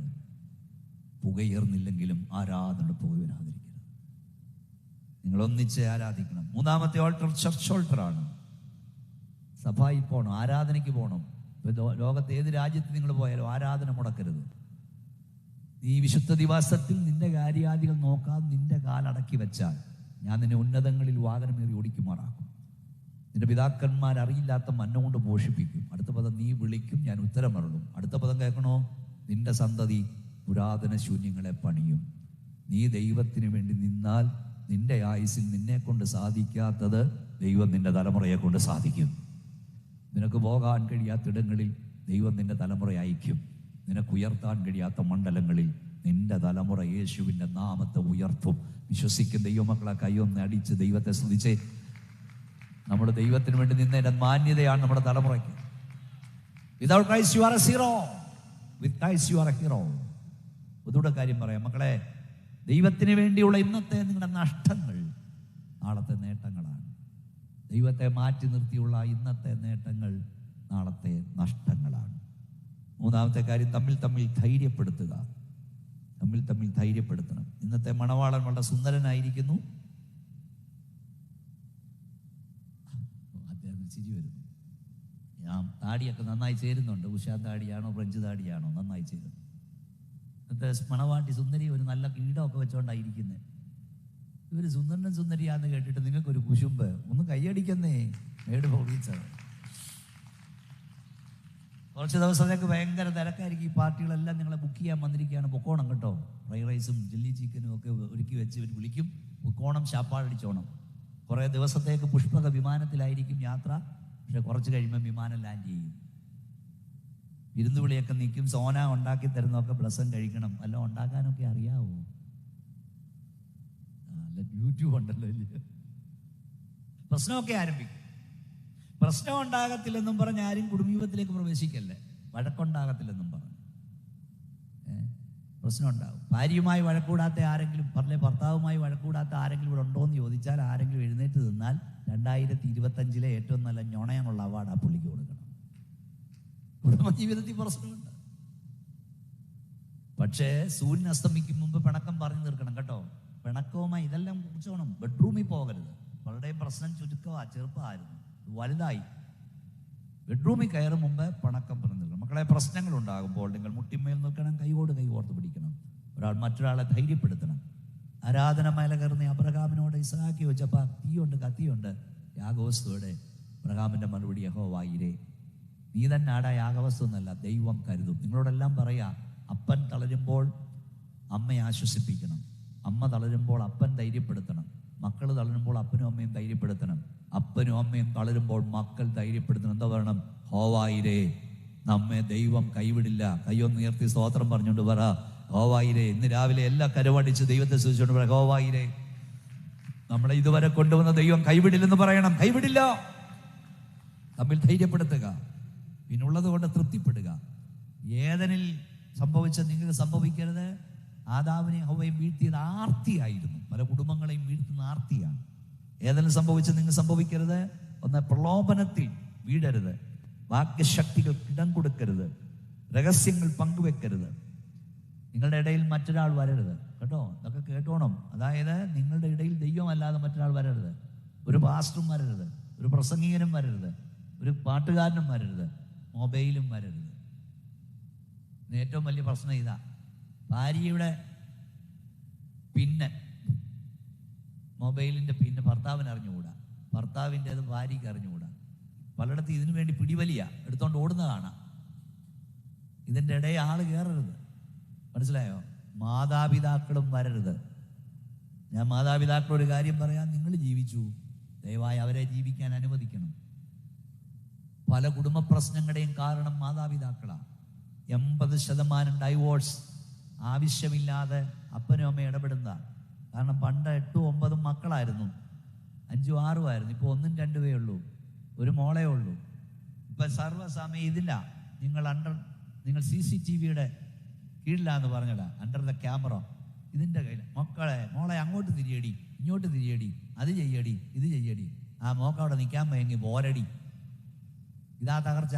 പുകയേർന്നില്ലെങ്കിലും ആരാധനയുടെ പുക വരാതിരിക്കരുത്. നിങ്ങൾ ഒന്നിച്ച് ആരാധിക്കണം. മൂന്നാമത്തെ ഓൾട്ടർ ചർച്ച് ഓൾട്ടറാണ്. സഭയിൽ പോകണം, ആരാധനയ്ക്ക് പോകണം. ലോകത്ത് ഏത് രാജ്യത്ത് നിങ്ങൾ പോയാലും ആരാധന മുടക്കരുത്. ഈ വിശുദ്ധ ദിവസത്തിൽ നിന്റെ കാര്യാദികൾ നോക്കാതെ നിന്റെ കാലടക്കി വെച്ചാൽ ഞാൻ നിന്നെ ഉന്നതങ്ങളിൽ വാഹനമേറി ഓടിക്കുമാറാക്കും. നിന്റെ പിതാക്കന്മാർ അറിയില്ലാത്ത മന്ന കൊണ്ട് പോഷിപ്പിക്കും. അടുത്ത പദം നീ വിളിക്കും, ഞാൻ ഉത്തരമരുളും. അടുത്ത പദം കേൾക്കണോ? നിന്റെ സന്തതി പുരാതന ശൂന്യങ്ങളെ പണിയും. നീ ദൈവത്തിന് വേണ്ടി നിന്നാൽ നിന്റെ ആയുസ്സിൽ നിന്നെ കൊണ്ട് സാധിക്കാത്തത് ദൈവം നിന്റെ തലമുറയെ കൊണ്ട് സാധിക്കും. നിനക്ക് പോകാൻ കഴിയാത്തിടങ്ങളിൽ ദൈവം നിന്റെ തലമുറ അയക്കും. നിനക്ക് ഉയർത്താൻ കഴിയാത്ത മണ്ഡലങ്ങളിൽ നിന്റെ തലമുറ യേശുവിൻ്റെ നാമത്തെ ഉയർത്തും. വിശ്വസിക്കുന്ന ദൈവമക്കളെ കൈയൊന്ന് അടിച്ച് ദൈവത്തെ സ്തുതിച്ചേ. നമ്മുടെ ദൈവത്തിന് വേണ്ടി നിന്നതിൻ്റെ മാന്യതയാണ് നമ്മുടെ തലമുറയ്ക്ക്. Without Christ you are A zero, with Christ you are A hero. ഒന്നുകൂടെ കാര്യം പറയാം മക്കളെ, ദൈവത്തിന് വേണ്ടിയുള്ള ഇന്നത്തെ നിങ്ങളുടെ നഷ്ടങ്ങൾ നാളത്തെ നേട്ടങ്ങളാണ്. ദൈവത്തെ മാറ്റി നിർത്തിയുള്ള ഇന്നത്തെ നേട്ടങ്ങൾ നാളത്തെ നഷ്ടങ്ങളാണ്. മൂന്നാമത്തെ കാര്യം, തമ്മിൽ തമ്മിൽ ധൈര്യപ്പെടുത്തുക. തമ്മിൽ തമ്മിൽ ധൈര്യപ്പെടുത്തണം. ഇന്നത്തെ മണവാളൻ വളരെ സുന്ദരനായിരിക്കുന്നു. അദ്ദേഹം ചിരി വരുന്നു. ഞാൻ താടിയൊക്കെ നന്നായി ചേരുന്നുണ്ട്. ഉഷാ താടിയാണോ ഫ്രഞ്ച് താടിയാണോ നന്നായി ചേരുന്നു. ഇന്നത്തെ മണവാട്ടി സുന്ദരി ഒരു നല്ല കീടമൊക്കെ വെച്ചോണ്ടായിരിക്കുന്നത്. ഇവർ സുന്ദരനും സുന്ദരിയാന്ന് കേട്ടിട്ട് നിങ്ങൾക്കൊരു കുശുമ്പ്. ഒന്ന് കൈയടിക്കുന്നേ. മേട് പോകീച്ചത് കുറച്ച് ദിവസത്തേക്ക് ഭയങ്കര തിരക്കായിരിക്കും. ഈ പാർട്ടികളെല്ലാം നിങ്ങളെ ബുക്ക് ചെയ്യാൻ വന്നിരിക്കുകയാണ്. പൊക്കോണം കേട്ടോ. ഫ്രൈഡ് റൈസും ചില്ലി ചിക്കനും ഒക്കെ ഒരുക്കി വെച്ച് ഇവർ വിളിക്കും. പൊക്കോണം, ശാപ്പാടടിച്ചോണം. കുറേ ദിവസത്തേക്ക് പുഷ്പക വിമാനത്തിലായിരിക്കും യാത്ര. പക്ഷെ കുറച്ച് കഴിയുമ്പോൾ വിമാനം ലാൻഡ് ചെയ്യും. വിരുന്നുവിളിയൊക്കെ നിൽക്കും. സോന ഉണ്ടാക്കി തരുന്നതൊക്കെ ബ്ലസം കഴിക്കണം. വല്ല ഉണ്ടാക്കാനൊക്കെ അറിയാവോ? യൂട്യൂബ് ഉണ്ടല്ലോ ഇല്ലേ? പ്രശ്നമൊക്കെ ആരംഭിക്കും. പ്രശ്നം ഉണ്ടാകത്തില്ലെന്നും പറഞ്ഞ് ആരും കുടുംബജീവിതത്തിലേക്ക് പ്രവേശിക്കല്ലേ. വഴക്കുണ്ടാകത്തില്ലെന്നും പറഞ്ഞു പ്രശ്നം ഉണ്ടാകും. ഭാര്യയുമായി വഴക്കൂടാത്ത ആരെങ്കിലും പറഞ്ഞേ, ഭർത്താവുമായി വഴക്കൂടാത്ത ആരെങ്കിലും ഇവിടെ ഉണ്ടോ എന്ന് ചോദിച്ചാൽ ആരെങ്കിലും എഴുന്നേറ്റ് നിന്നാൽ 2025 ഏറ്റവും നല്ല ഞൊണയാനുള്ള അവാർഡ് ആ പുള്ളിക്ക് കൊടുക്കണം. കുടുംബജീവിതത്തിൽ പ്രശ്നമുണ്ട്. പക്ഷേ സൂര്യൻ അസ്തമിക്കും മുമ്പ് പിണക്കം പറഞ്ഞു തീർക്കണം കേട്ടോ. പിണക്കവുമായി ഇതെല്ലാം കുറിച്ചോണം. ബെഡ്റൂമിൽ പോകരുത്. വളരെ പ്രശ്നം ചെറുപ്പമായിരുന്നു, വലുതായി. ബെഡ്റൂമിൽ കയറും മുമ്പ് പിണക്കം പറഞ്ഞു തീർക്കണം. മക്കളെ, പ്രശ്നങ്ങൾ ഉണ്ടാകുമ്പോൾ നിങ്ങൾ മുട്ടിന്മേൽ നിൽക്കണം, കൈയോട് കൈ ഓർത്ത് പിടിക്കണം. ഒരാൾ മറ്റൊരാളെ ധൈര്യപ്പെടുത്തണം. ആരാധനമേല കയറുന്ന അബ്രഹാമിനോട് ഇസ്ഹാക്ക് വെച്ചപ്പോൾ കത്തിയുണ്ട്. യാഗവസ്തുവിടെ അബ്രഹാമിന്റെ മറുപടി, യഹോവായിരേ, നീ തന്നെ ആടാ യാഗവസ്തു എന്നല്ല, ദൈവം കരുതും. നിങ്ങളോടെല്ലാം പറയാ, അപ്പൻ തളരുമ്പോൾ അമ്മയെ ആശ്വസിപ്പിക്കണം. അമ്മ തളരുമ്പോൾ അപ്പൻ ധൈര്യപ്പെടുത്തണം. മക്കൾ തളരുമ്പോൾ അപ്പനും അമ്മയും ധൈര്യപ്പെടുത്തണം. അപ്പനും അമ്മയും തളരുമ്പോൾ മക്കൾ ധൈര്യപ്പെടുത്തണം. എന്താ പറയണം? ഹോവായിരേ, നമ്മെ ദൈവം കൈവിടില്ല. കൈയൊന്ന് ഉയർത്തി സ്തോത്രം പറഞ്ഞുകൊണ്ട് പറ, ഹോവായിരേ. ഇന്ന് രാവിലെ എല്ലാ കരവടിച്ച് ദൈവത്തെ സൂചിച്ചുകൊണ്ട് പറ, ഹോവായിരേ, നമ്മളെ ഇതുവരെ കൊണ്ടുവന്ന ദൈവം കൈവിടില്ലെന്ന് പറയണം. കൈവിടില്ല. തമ്മിൽ ധൈര്യപ്പെടുത്തുക. പിന്നുള്ളത് കൊണ്ട് തൃപ്തിപ്പെടുക. ഏദനിൽ സംഭവിച്ച നിങ്ങൾക്ക് സംഭവിക്കരുത്. ആദാമിനെ ഹവ്വയും വീഴ്ത്തിയത് ആർത്തിയായിരുന്നു. പല കുടുംബങ്ങളെയും വീഴ്ത്തുന്ന ആർത്തിയാണ്. ഏതെങ്കിലും സംഭവിച്ച് നിങ്ങൾ സംഭവിക്കരുത്. ഒന്ന്, പ്രലോഭനത്തിൽ വീഴരുത്. വാക്യശക്തികൾക്ക് ഇടം കൊടുക്കരുത്. രഹസ്യങ്ങൾ പങ്കുവെക്കരുത്. നിങ്ങളുടെ ഇടയിൽ മറ്റൊരാൾ വരരുത് കേട്ടോ. ഇതൊക്കെ കേട്ടോണം. അതായത് നിങ്ങളുടെ ഇടയിൽ ദൈവമല്ലാതെ മറ്റൊരാൾ വരരുത്. ഒരു പാസ്റ്ററും വരരുത്, ഒരു പ്രസംഗികനും വരരുത്, ഒരു പാട്ടുകാരനും വരരുത്, മൊബൈലും വരരുത്. ഏറ്റവും വലിയ പ്രശ്നം ഇതാ. ഭാര്യയുടെ പിന്നെ മൊബൈലിൻ്റെ പിന്നെ ഭർത്താവിന് അറിഞ്ഞുകൂടാ, ഭർത്താവിൻ്റെത് ഭാര്യയ്ക്ക് അറിഞ്ഞുകൂടാ. പലയിടത്തും ഇതിനു വേണ്ടി പിടിവലിയ എടുത്തോണ്ട് ഓടുന്ന കാണാം. ഇതിൻ്റെ ഇടയിൽ ആള് കയറരുത്. മനസ്സിലായോ? മാതാപിതാക്കളും വരരുത്. ഞാൻ മാതാപിതാക്കളൊരു കാര്യം പറയാം. നിങ്ങൾ ജീവിച്ചു, ദയവായി അവരെ ജീവിക്കാൻ അനുവദിക്കണം. പല കുടുംബ പ്രശ്നങ്ങളുടെയും കാരണം മാതാപിതാക്കളാണ്. 80% ഡൈവോഴ്സ് ആവശ്യമില്ലാതെ അപ്പനും അമ്മയും ഇടപെടുന്ന. കാരണം പണ്ട് 8-9 മക്കളായിരുന്നു, 5-6 ആയിരുന്നു. ഇപ്പോൾ 1-2 ഉള്ളൂ, ഒരു മോളേ ഉള്ളൂ. ഇപ്പം സർവ്വസമയം ഇതില്ല. നിങ്ങൾ CCTVയുടെ കീഴിലാന്ന് പറഞ്ഞടാ, അണ്ടർ ദ ക്യാമറ ഇതിൻ്റെ കയ്യിൽ. മോളെ അങ്ങോട്ട് തിരിയടി, ഇങ്ങോട്ട് തിരിയടി, അത് ചെയ്യടി, ഇത് ചെയ്യടി. ആ മോക്ക് അവിടെ നിൽക്കാൻ വയ്യെങ്കിൽ പോരടി. ഇതാ തകർച്ച.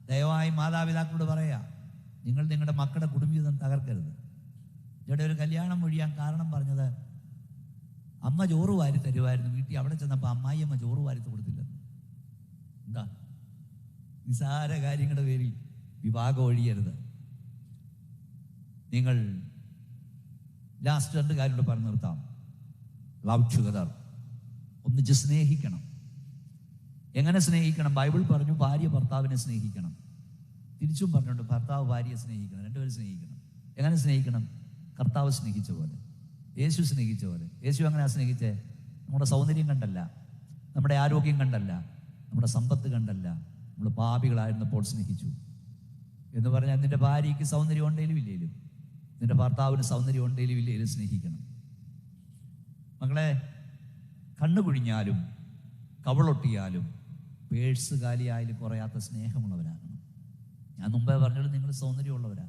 ദയവായി മാതാപിതാക്കളോട് പറയാ, നിങ്ങൾ നിങ്ങളുടെ മക്കളുടെ കുടുംബജീവിതം തകർക്കരുത്. ഇവിടെ ഒരു കല്യാണം ഒഴിയാൻ കാരണം പറഞ്ഞത് അമ്മ ചോറ് വാരി തരുമായിരുന്നു. വീട്ടിൽ അവിടെ ചെന്നപ്പോൾ അമ്മായിയമ്മ ചോറ് വാരി കൊടുത്തില്ലെന്ന്. എന്താ? നിസാര കാര്യങ്ങളുടെ പേരിൽ വിവാഹം ഒഴിയരുത്. നിങ്ങൾ ലാസ്റ്റ് 2 കാര്യം പറഞ്ഞു നിർത്താം. ലവ് ടുഗദർ, ഒന്നിച്ച് സ്നേഹിക്കണം. എങ്ങനെ സ്നേഹിക്കണം? ബൈബിൾ പറഞ്ഞു ഭാര്യ ഭർത്താവിനെ സ്നേഹിക്കണം. തിരിച്ചും പറഞ്ഞിട്ടുണ്ട് ഭർത്താവ് ഭാര്യയെ സ്നേഹിക്കണം, രണ്ടുപേരും സ്നേഹിക്കണം. എങ്ങനെ സ്നേഹിക്കണം? കർത്താവ് സ്നേഹിച്ച പോലെ, യേശു സ്നേഹിച്ച പോലെ. യേശു എങ്ങനെയാ സ്നേഹിച്ചേ? നമ്മുടെ സൗന്ദര്യം കണ്ടല്ല, നമ്മുടെ ആരോഗ്യം കണ്ടല്ല, നമ്മുടെ സമ്പത്ത് കണ്ടല്ല, നമ്മൾ പാപികളായിരുന്നപ്പോൾ സ്നേഹിച്ചു എന്ന് പറഞ്ഞാൽ നിന്റെ ഭാര്യയ്ക്ക് സൗന്ദര്യം ഉണ്ടെങ്കിലും ഇല്ലേലും, നിന്റെ ഭർത്താവിന് സൗന്ദര്യം ഉണ്ടെങ്കിലും ഇല്ലേലും സ്നേഹിക്കണം. മകളെ, കണ്ണു കുഴിഞ്ഞാലും കവളൊട്ടിയാലും പേഴ്സ് കാലിയായാലും കുറയാത്ത സ്നേഹമുള്ളവരാകണം. ഞാൻ മുമ്പേ പറഞ്ഞത് നിങ്ങൾ സൗന്ദര്യമുള്ളവരാ.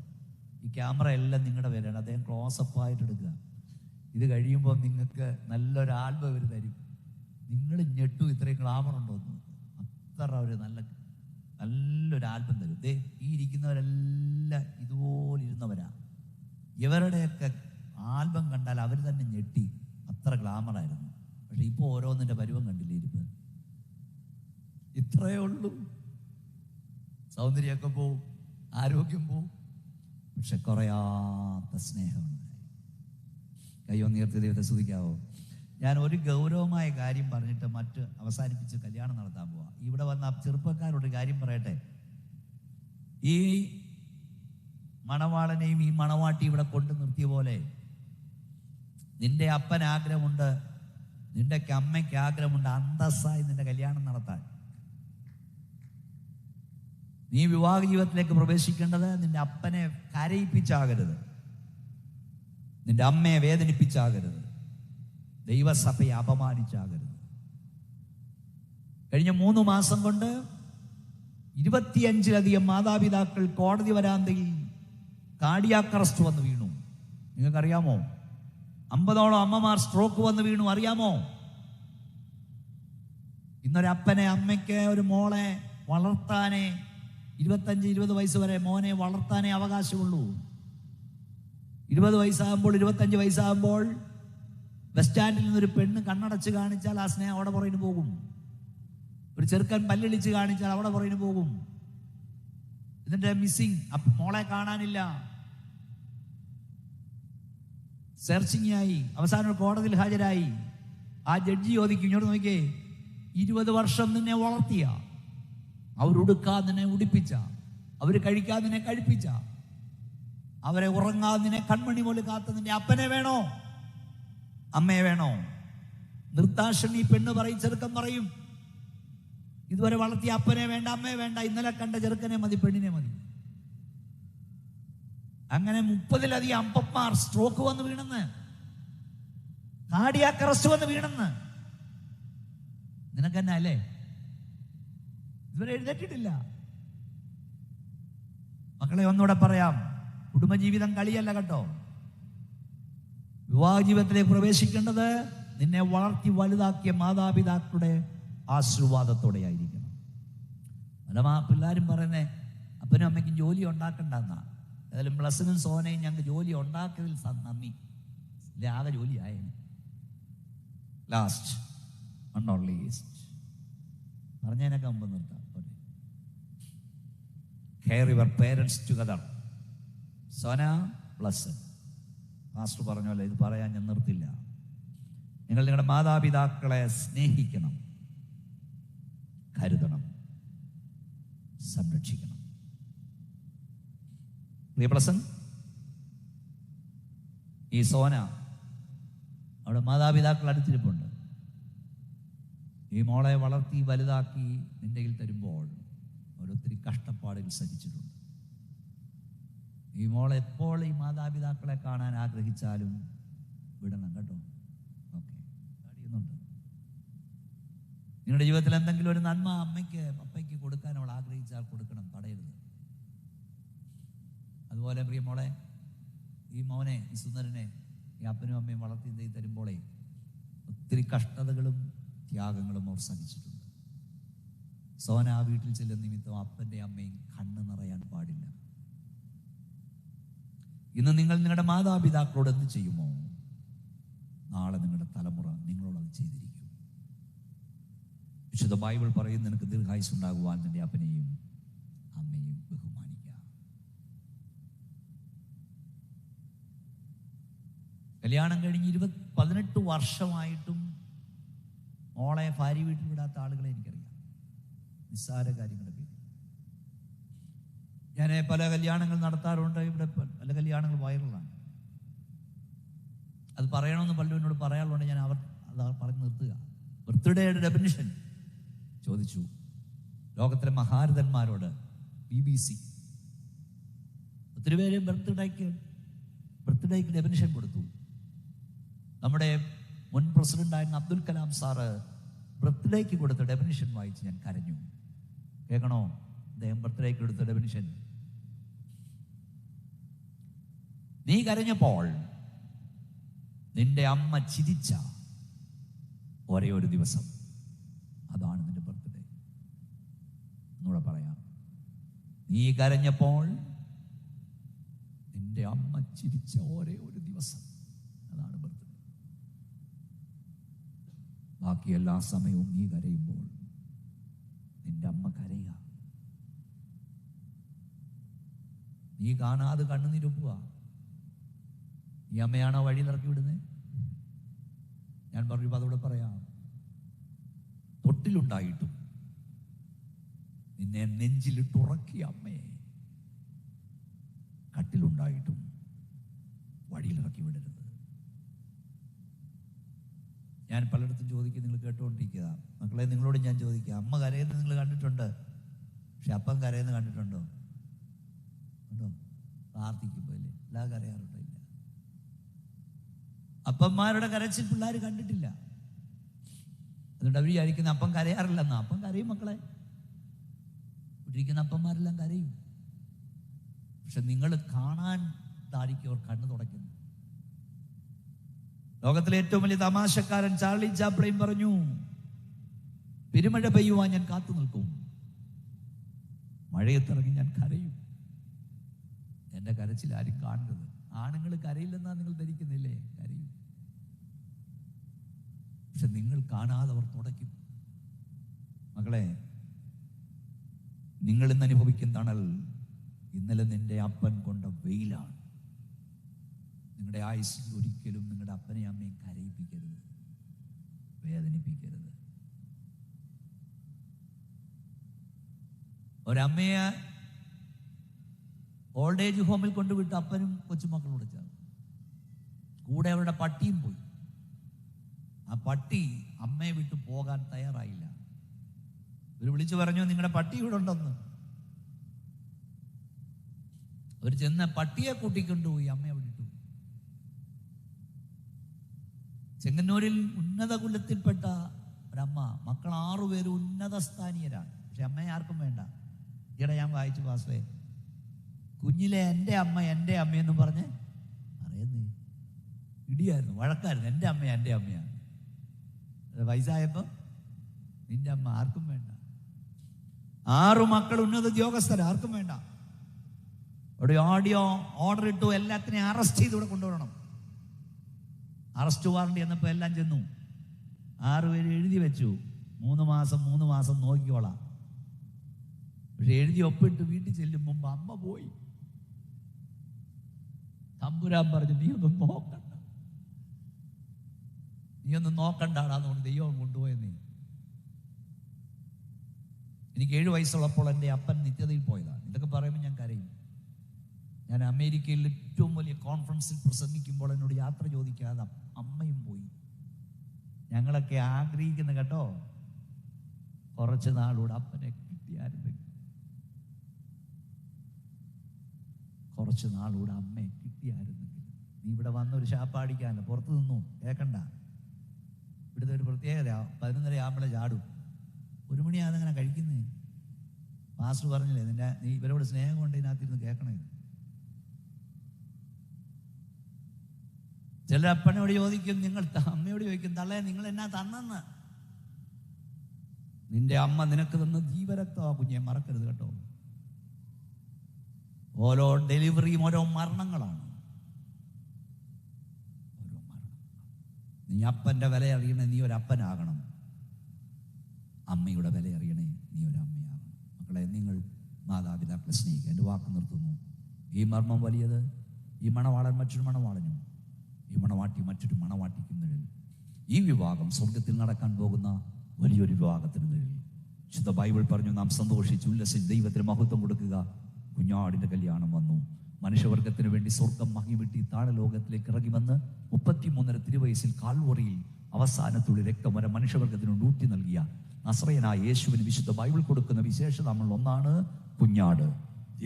ഈ ക്യാമറ എല്ലാം നിങ്ങളുടെ പേരാണ്. അദ്ദേഹം ക്ലോസപ്പായിട്ട് എടുക്കുക. ഇത് കഴിയുമ്പോൾ നിങ്ങൾക്ക് നല്ലൊരു ആൽബം അവർ തരും. നിങ്ങൾ ഞെട്ടു, ഇത്രയും ഗ്ലാമർ ഉണ്ടോന്ന്. അത്ര ഒരു നല്ലൊരു ആൽബം തരും. ദേ ഈ ഇരിക്കുന്നവരെല്ലാം ഇതുപോലെ ഇരുന്നവരാ. ഇവരുടെയൊക്കെ ആൽബം കണ്ടാൽ അവർ തന്നെ ഞെട്ടി, അത്ര ഗ്ലാമറായിരുന്നു. പക്ഷെ ഇപ്പോൾ ഓരോന്നിൻ്റെ പരുവം കണ്ടില്ലേ ഇരിപ്പ്. ഇത്രയേ ഉള്ളൂ. സൗന്ദര്യമൊക്കെ പോവും, ആരോഗ്യം പോവും, പക്ഷെ കുറയാത്ത സ്നേഹമുണ്ടായി. കൈയൊന്നുയർത്തി ദൈവത്തെ സ്തുതിക്കാവോ? ഞാൻ ഒരു ഗൗരവമായ കാര്യം പറഞ്ഞിട്ട് മറ്റ് അവസാനിപ്പിച്ച് കല്യാണം നടത്താൻ പോവാ. ഇവിടെ വന്ന ചെറുപ്പക്കാരോട് കാര്യം പറയട്ടെ. ഈ മണവാളനെയും ഈ മണവാട്ടി ഇവിടെ കൊണ്ടു നിർത്തിയ പോലെ നിന്റെ അപ്പന് ആഗ്രഹമുണ്ട്, നിന്റെ അമ്മയ്ക്ക് ആഗ്രഹമുണ്ട് അന്തസ്സായി നിന്റെ കല്യാണം നടത്താൻ. നീ വിവാഹ ജീവിതത്തിലേക്ക് പ്രവേശിക്കേണ്ടത് നിന്റെ അപ്പനെ കരയിപ്പിച്ചാകരുത്, നിന്റെ അമ്മയെ വേദനിപ്പിച്ചാകരുത്, ദൈവസഭയെ അപമാനിച്ചാകരുത്. കഴിഞ്ഞ 3 മാസം കൊണ്ട് 25-ലധികം മാതാപിതാക്കൾ കോടതി വരാന്തയിൽ കാർഡിയാക് അറസ്റ്റ് വന്ന് വീണു. നിങ്ങൾക്കറിയാമോ? 50ഓളം അമ്മമാർ സ്ട്രോക്ക് വന്ന് വീണു. അറിയാമോ? ഇന്നൊരപ്പനെ, അമ്മയ്ക്ക് ഒരു മോളെ വളർത്താനേ 25-20 വയസ്സ് വരെ മോനെ വളർത്താനേ അവകാശമുള്ളൂ. 20 വയസ്സാകുമ്പോൾ 25 വയസ്സാകുമ്പോൾ ബസ് സ്റ്റാൻഡിൽ നിന്നൊരു പെണ്ണ് കണ്ണടച്ച് കാണിച്ചാൽ ആ സ്നേഹം അവിടെ പുറകിന് പോകും. ഒരു ചെറുക്കൻ പല്ലിളിച്ച് കാണിച്ചാൽ അവിടെ പുറകിന് പോകും. ഇതിന്റെ മിസ്സിങ്, മോളെ കാണാനില്ല, സെർച്ചിങ് ആയി, അവസാനം കോടതിയിൽ ഹാജരായി. ആ ജഡ്ജി ചോദിക്കും, ഇങ്ങോട്ട് നോക്കിയേ, 20 വർഷം നിന്നെ വളർത്തിയ, അവരുടുക്കാതെ നിന്നെ ഉടുപ്പിച്ച, അവർ കഴിക്കാതെ നിന്നെ കഴിപ്പിച്ച, അവരെ ഉറങ്ങാതെ നിന്നെ കൺമണി പോലെ കാത്ത നിന്റെ അപ്പനെ വേണോ അമ്മയെ വേണോ? നിർത്താശനി പെണ്ണ് പറയും, ചെറുക്കൻ പറയും, ഇതുവരെ വളർത്തിയ അപ്പനെ വേണ്ട, അമ്മയെ വേണ്ട, ഇന്നലെ കണ്ട ചെറുക്കനെ മതി, പെണ്ണിനെ മതി. അങ്ങനെ 30-ലധികം അപ്പന്മാർ സ്ട്രോക്ക് വന്ന് വീണെന്ന്, കാർഡിയാക് അറസ്റ്റ് വന്ന് വീണെന്ന്. നിനക്കെന്നാ അല്ലേ? ഇതുവരെ എഴുന്നേറ്റിട്ടില്ല. മക്കളെ, ഒന്നുകൂടെ പറയാം, കുടുംബജീവിതം കളിയല്ല കേട്ടോ. വിവാഹ ജീവിതത്തിലേക്ക് പ്രവേശിക്കേണ്ടത് നിന്നെ വളർത്തി വലുതാക്കിയ മാതാപിതാക്കളുടെ ആശീർവാദത്തോടെ ആയിരിക്കണം. അല്ല, പിള്ളേരും പറയുന്നേ അപ്പനും അമ്മയ്ക്കും ജോലി ഉണ്ടാക്കണ്ടെന്നാ. ഏതായാലും പ്ലസിനും സോനയും ഞങ്ങൾക്ക് ജോലി ഉണ്ടാക്കിയതിൽ നന്ദി, ഇല്ല ആകെ ജോലി ആയേനെ. ലാസ്റ്റ് ബട്ട് നോട്ട് ലീസ്റ്റ് പറഞ്ഞതിനൊക്കെ മുമ്പ് നിർത്താം. Care your parents together. Sona plus master പറഞ്ഞല്ലോ, ഇത് പറയാൻ ഞാൻ നിർത്തില്ല. നിങ്ങൾ നിങ്ങളുടെ മാതാപിതാക്കളെ സ്നേഹിക്കണം, കരുതണം, സംരക്ഷിക്കണം. പ്രിയ പ്ലസൻ, ഈ സോന അവിടെ മാതാപിതാക്കൾ അടുത്തിരിപ്പുണ്ട്. ഈ മോളെ വളർത്തി വലുതാക്കി നിന്റെ കയ്യിൽ തരുമ്പോൾ അവരൊത്തിരി കഷ്ടപ്പാടുകൾ സഹിച്ചിട്ടുണ്ട്. ഈ മോളെ എപ്പോൾ ഈ മാതാപിതാക്കളെ കാണാൻ ആഗ്രഹിച്ചാലും വിടണം കേട്ടോ. ഓക്കെ, കഴിയുന്നുണ്ട്. നിങ്ങളുടെ ജീവിതത്തിൽ എന്തെങ്കിലും ഒരു നന്മ അമ്മയ്ക്ക് പപ്പയ്ക്ക് കൊടുക്കാൻ അവൾ ആഗ്രഹിച്ചാൽ കൊടുക്കണം, തടയരുത്. അതുപോലെ പ്രിയ മോളെ, ഈ മോനെ, ഈ സുന്ദരനെ ഈ അപ്പനും അമ്മയും വളർത്തി തരുമ്പോളേ ഒത്തിരി കഷ്ടതകളും ത്യാഗങ്ങളും അവർ സഹിച്ചിട്ടുണ്ട്. സോന ആ വീട്ടിൽ ചെല്ലുന്ന നിമിത്തം അപ്പൻ്റെ അമ്മയും കണ്ണ് നിറയാൻ പാടില്ല. ഇന്ന് നിങ്ങൾ നിങ്ങളുടെ മാതാപിതാക്കളോട് എന്ത് ചെയ്യുമോ? നാളെ നിങ്ങളുടെ തലമുറ നിങ്ങളോട് അത് ചെയ്തിരിക്കും. വിശുദ്ധ ബൈബിൾ പറയും, നിനക്ക് ദീർഘായുസ് ഉണ്ടാകുവാൻ നിന്റെ അപ്പനെയും അമ്മയും ബഹുമാനിക്കുക. കല്യാണം കഴിഞ്ഞ് 18 വർഷമായിട്ടും മോളെ ഭാര്യ വീട്ടിൽ വിടാത്ത ആളുകളെ എനിക്കറിയാം. നിസ്സാര കാര്യങ്ങളുടെ പേര്. ഞാൻ പല കല്യാണങ്ങൾ നടത്താറുണ്ട്. ഇവിടെ പല കല്യാണങ്ങൾ വൈറലാണ്. അത് പറയണമെന്ന് പലരും എന്നോട് പറയാറുണ്ട്. ഞാൻ അത് പറഞ്ഞു നിർത്തുക. ബർത്ത്ഡേയുടെ ഡെഫിനിഷൻ ചോദിച്ചു ലോകത്തിലെ മഹാരഥന്മാരോട്. BBC ഒത്തിരി പേര് ബർത്ത്ഡേക്ക് ഡെഫിനിഷൻ കൊടുത്തു. നമ്മുടെ മുൻ പ്രസിഡന്റായിരുന്ന അബ്ദുൽ കലാം സാറ് ബർത്ത്ഡേക്ക് കൊടുത്ത ഡെഫിനിഷൻ വായിച്ച് ഞാൻ കരഞ്ഞു. കേൾക്കണോ? അദ്ദേഹം ബർത്ത്ഡേക്ക് കൊടുത്ത ഡെഫിനിഷൻ: നീ കരഞ്ഞപ്പോൾ നിന്റെ അമ്മ ചിരിച്ച ഒരേ ഒരു ദിവസം, അതാണ് നിന്റെ ബർത്ത്ഡേ. എന്നൂടെ പറയാം. നീ കരഞ്ഞപ്പോൾ നിന്റെ അമ്മ ചിരിച്ച ഒരേ ഒരു ദിവസം, അതാണ് ബർത്ത്ഡേ. ബാക്കി എല്ലാ സമയവും നീ കരയുമ്പോൾ നിന്റെ അമ്മ കരയുക. നീ കാണാതെ കണ്ണുനീരൊപ്പുക. ഈ അമ്മയാണോ വഴിയിലിറക്കി വിടുന്നത്? ഞാൻ പറഞ്ഞു, അതോടെ പറയാം. തൊട്ടിലുണ്ടായിട്ടും നിന്നെ നെഞ്ചിലിട്ടുറക്കിയ അമ്മയെ കട്ടിലുണ്ടായിട്ടും വഴിയിലിറക്കി വിടരുത്. ഞാൻ പലയിടത്തും ചോദിക്കും, നിങ്ങൾ കേട്ടുകൊണ്ടിരിക്കുക മക്കളെ, നിങ്ങളോട് ഞാൻ ചോദിക്കുക, അമ്മ കരയുന്നത് നിങ്ങൾ കണ്ടിട്ടുണ്ട്, പക്ഷെ അപ്പം കരയുന്നത് കണ്ടിട്ടുണ്ടോ? ഉണ്ടോ? പ്രാർത്ഥിക്കുമ്പോൾ ഇല്ലേ? എല്ലാ കരയാറുണ്ടോ? ഇല്ല. അപ്പന്മാരുടെ കരച്ചിൽ പിള്ളേർ കണ്ടിട്ടില്ല. അതുകൊണ്ട് അവർ വിചാരിക്കുന്ന അപ്പം കരയാറില്ലെന്നാ. അപ്പം കരയും മക്കളെ. ഇരിക്കുന്ന അപ്പന്മാരെല്ലാം കരയും. പക്ഷെ നിങ്ങൾ കാണാൻ താടിക്കും അവർ കണ്ണു തുടയ്ക്കുന്നു. ലോകത്തിലെ ഏറ്റവും വലിയ തമാശക്കാരൻ ചാർലി ചാപ്ലിൻ പറഞ്ഞു, പെരുമഴ പെയ്യുവാൻ ഞാൻ കാത്തു നിൽക്കും, മഴയത്തിറങ്ങി ഞാൻ കരയും. എന്റെ കരച്ചിൽ ആരും കാണരുത്. ആണുങ്ങൾ കരയില്ലെന്നാ നിങ്ങൾ ധരിക്കുന്നില്ലേ? കരയും. പക്ഷെ നിങ്ങൾ കാണാതെ അവർ തുടയ്ക്കും. മകളെ, നിങ്ങൾ ഇന്ന് അനുഭവിക്കുന്ന തണൽ ഇന്നലെ നിന്റെ അപ്പൻ കൊണ്ട വെയിലാണ്. നിങ്ങളുടെ ആയുസ്സിൽ ഒരിക്കലും നിങ്ങളുടെ അപ്പനെയും അമ്മയും കരയിപ്പിക്കരുത്, വേദനിപ്പിക്കരുത്. ഒരമ്മയെ ഓൾഡ് ഏജ് ഹോമിൽ കൊണ്ടുവിട്ട് അപ്പനും കൊച്ചുമക്കളോട് ചേർന്നു. കൂടെ അവരുടെ പട്ടിയും പോയി. ആ പട്ടി അമ്മയെ വിട്ടു പോകാൻ തയ്യാറായില്ല. അവർ വിളിച്ചു പറഞ്ഞു, നിങ്ങളുടെ പട്ടി ഇവിടെ ഉണ്ടെന്ന്. അവർ ചെന്ന് പട്ടിയെ കൂട്ടിക്കൊണ്ടുപോയി. അമ്മയെ അവിടെ ഇട്ടു. ചെങ്ങന്നൂരിൽ ഉന്നത കുലത്തിൽപ്പെട്ട ഒരമ്മ, മക്കൾ 6 പേര് ഉന്നത സ്ഥാനീയരാണ്. പക്ഷെ അമ്മയെ ആർക്കും വേണ്ട. ഈയിടെ ഞാൻ വായിച്ചു പാസ്റ്റേ, കുഞ്ഞിലെ എൻ്റെ അമ്മയെന്നും പറഞ്ഞ് പറയുന്നേ ഇടിയായിരുന്നു, വഴക്കായിരുന്നു. എൻ്റെ അമ്മയാണ്. വയസ്സായപ്പോ നിന്റെ അമ്മ ആർക്കും വേണ്ട. 6 മക്കൾ ഉന്നത ഉദ്യോഗസ്ഥർ, ആർക്കും വേണ്ട. അവിടെ ഓഡിയോ ഓർഡർ ഇട്ടു, എല്ലാത്തിനെയും അറസ്റ്റ് ചെയ്ത് ഇവിടെ കൊണ്ടുവരണം. അറസ്റ്റ് വാറണ്ടി എന്നപ്പോൾ എല്ലാം ചെന്നു. 6 പേര് എഴുതി വെച്ചു, 3 മാസം നോക്കിക്കോളാം. പക്ഷെ എഴുതി ഒപ്പിട്ട് വീട്ടിൽ ചെല്ലും മുമ്പ് അമ്മ പോയി. തമ്പുരാൻ പറഞ്ഞു, നീ ഒന്നും നോക്കണ്ടാടാന്ന് ദൈവം കൊണ്ടുപോയെന്നേ. എനിക്ക് 7 വയസ്സുള്ളപ്പോൾ എൻ്റെ അപ്പൻ നിത്യതയിൽ പോയതാണ്. ഇതൊക്കെ പറയുമ്പോൾ ഞാൻ കരയും. ഞാൻ അമേരിക്കയിൽ ഏറ്റവും വലിയ കോൺഫറൻസിൽ പ്രസംഗിക്കുമ്പോൾ എന്നോട് യാത്ര ചോദിക്കാതെ അമ്മയും പോയി. ഞങ്ങളൊക്കെ ആഗ്രഹിക്കുന്ന കേട്ടോ, കുറച്ച് നാളൂടെ അപ്പനെ കിട്ടിയായിരുന്നെങ്കിൽ, കുറച്ച് നാളൂടെ അമ്മയെ കിട്ടിയായിരുന്നെങ്കിൽ. നീ ഇവിടെ വന്നൊരു ശാപ്പാടിക്കാനല്ല, പുറത്തു നിന്നു കേൾക്കണ്ട. ഇവിടുത്തെ ഒരു പ്രത്യേകത, 11:30 ആകുമ്പോഴേ ചാടും. 1 മണിയാകുന്നങ്ങനെ കഴിക്കുന്നേ. മാസ്റ്റർ പറഞ്ഞില്ലേ, നീ ഇവരോട് സ്നേഹം കൊണ്ട് ഇതിനകത്തിരുന്ന് കേൾക്കണേ. ചില അപ്പനോട് ചോദിക്കും, അമ്മയോട് ചോദിക്കും, തള്ളേ നിങ്ങൾ എന്നാ തന്നെന്ന്. നിന്റെ അമ്മ നിനക്ക് തന്ന ജീവരക്തമാ കുഞ്ഞെ, മറക്കരുത് കേട്ടോ. ഓരോ ഡെലിവറിയും ഓരോ മരണങ്ങളാണ്. നീ അപ്പൻ്റെ വില അറിയണേ, നീ ഒരപ്പനാകണം. അമ്മയുടെ വില അറിയണേ, നീ ഒരമ്മയാകണം. മക്കളെ, നിങ്ങൾ മാതാപിതാക്കളെ സ്നേഹിക്കുക. എൻ്റെ വാക്ക് നിർത്തുന്നു. ഈ മർമ്മം വലിയത്. ഈ മണവാളൻ മറ്റൊരു മണവാളനും, ഈ മണവാട്ടി മറ്റൊരു മണവാട്ടിക്കും നിഴൽ. ഈ വിവാഹം സ്വർഗത്തിൽ നടക്കാൻ പോകുന്ന വലിയൊരു വിവാഹത്തിന് നിഴൽ. വിശുദ്ധ ബൈബിൾ പറഞ്ഞു, നാം സന്തോഷിച്ച് ഉല്ലസിച്ച് ദൈവത്തിന് മഹത്വം കൊടുക്കുക. കുഞ്ഞാടിൻ്റെ കല്യാണം വന്നു. മനുഷ്യവർഗത്തിന് വേണ്ടി സ്വർഗം മഹിമിട്ടി താഴെ ലോകത്തിലേക്ക് ഇറങ്ങി വന്ന് 33 തിരുവയസ്സിൽ കാൽവറിയിൽ അവസാനത്തുള്ളി രക്തം വരെ മനുഷ്യവർഗത്തിന് ഊറ്റി നൽകിയ നസ്രയനായ യേശുവിന് വിശുദ്ധ ബൈബിൾ കൊടുക്കുന്ന വിശേഷതകളിൽ ഒന്നാണ് കുഞ്ഞാട്.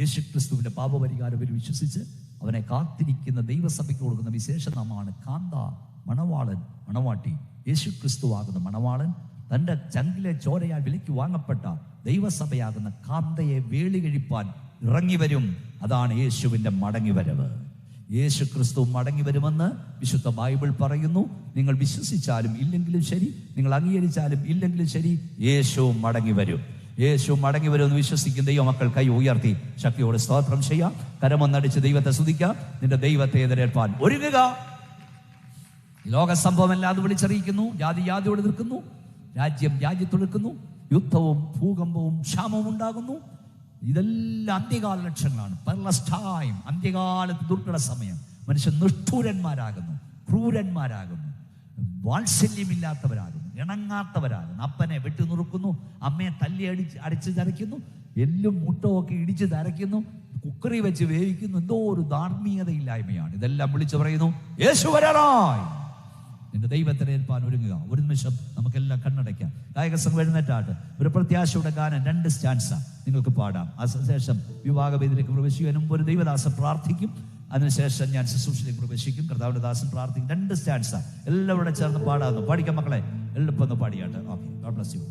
യേശു ക്രിസ്തുവിന്റെ പാപപരിഹാരം വിശ്വസിച്ച് അവനെ കാത്തിരിക്കുന്ന ദൈവസഭയ്ക്ക് കൊടുക്കുന്ന വിശേഷനാമമാണ് കാന്ത. മണവാളൻ, മണവാട്ടി. യേശു ക്രിസ്തുവാകുന്ന മണവാളൻ തൻ്റെ ചങ്കിലെ ചോരയാൽ വിലയ്ക്ക് വാങ്ങപ്പെട്ട ദൈവസഭയാകുന്ന കാന്തയെ വേളി കഴിപ്പാൻ ഇറങ്ങി വരും. അതാണ് യേശുവിൻ്റെ മടങ്ങിവരവ്. യേശു ക്രിസ്തു മടങ്ങി വരുമെന്ന് വിശുദ്ധ ബൈബിൾ പറയുന്നു. നിങ്ങൾ വിശ്വസിച്ചാലും ഇല്ലെങ്കിലും ശരി, നിങ്ങൾ അംഗീകരിച്ചാലും ഇല്ലെങ്കിലും ശരി, യേശു മടങ്ങി വരും. യേശു മടങ്ങി വരുമെന്ന് വിശ്വസിക്കുന്ന ദൈവമക്കൾ കൈ ഉയർത്തി ശക്തിയോടെ സ്തോത്രം ചെയ്യാം. കരമൊന്നടിച്ച് ദൈവത്തെ സ്തുതിക്കാം. നിന്റെ ദൈവത്തെ എതിരേൽപ്പാൻ ഒരുങ്ങുക. ലോക സംഭവമല്ല അത് വിളിച്ചറിയിക്കുന്നു. ജാതി ജാതിയോട് നിൽക്കുന്നു, രാജ്യം രാജ്യത്തോട് നിൽക്കുന്നു. യുദ്ധവും ഭൂകമ്പവും ക്ഷാമവും ഉണ്ടാകുന്നു. ഇതെല്ലാം അന്ത്യകാല ലക്ഷണങ്ങളാണ്. പെർലസ് ടൈം, അന്ത്യകാലത്ത് ദുർഘട സമയം. മനുഷ്യൻ നിഷ്ഠൂരന്മാരാകുന്നു, ക്രൂരന്മാരാകുന്നു, വാത്സല്യമില്ലാത്തവരാകുന്നു, ഇണങ്ങാത്തവരാകുന്നു. അപ്പനെ വെട്ടി നുറുക്കുന്നു, അമ്മയെ തല്ലി അടിച്ച് തരയ്ക്കുന്നു, എല്ലും മുട്ടവും ഇടിച്ച് തരയ്ക്കുന്നു, കുക്കറി വെച്ച് വേവിക്കുന്നു. എന്തോ ഒരു ധാർമ്മികതയില്ലായ്മയാണ്. ഇതെല്ലാം വിളിച്ചു പറയുന്നു, യേശു വരാറായി. നിന്റെ ദൈവത്തിനെ ഏൽപ്പാൻ ഒരുങ്ങുക. ഒരു നിമിഷം നമുക്കെല്ലാം കണ്ണടയ്ക്കാം. ഗായക സംഘം എഴുന്നേറ്റാട്ട് ഒരു പ്രത്യാശയുടെ ഗാനം 2 സ്റ്റാൻസ നിങ്ങൾക്ക് പാടാം. അതിനുശേഷം വിവാഹവേദിയിലേക്ക് പ്രവേശിക്കാനും ഒരു ദൈവദാസൻ പ്രാർത്ഥിക്കും. അതിനുശേഷം ഞാൻ ശുശ്രൂഷയിലേക്ക് പ്രവേശിക്കും. കർത്താവിന്റെ ദാസൻ പ്രാർത്ഥിക്കും. 2 സ്റ്റാൻസ എല്ലാവരുടെ ചേർന്ന് പാടാമെന്ന്. പാടിക്കാം മക്കളെ, എളുപ്പം ഒന്ന് പാടിയാട്ട്. Okay, God bless U.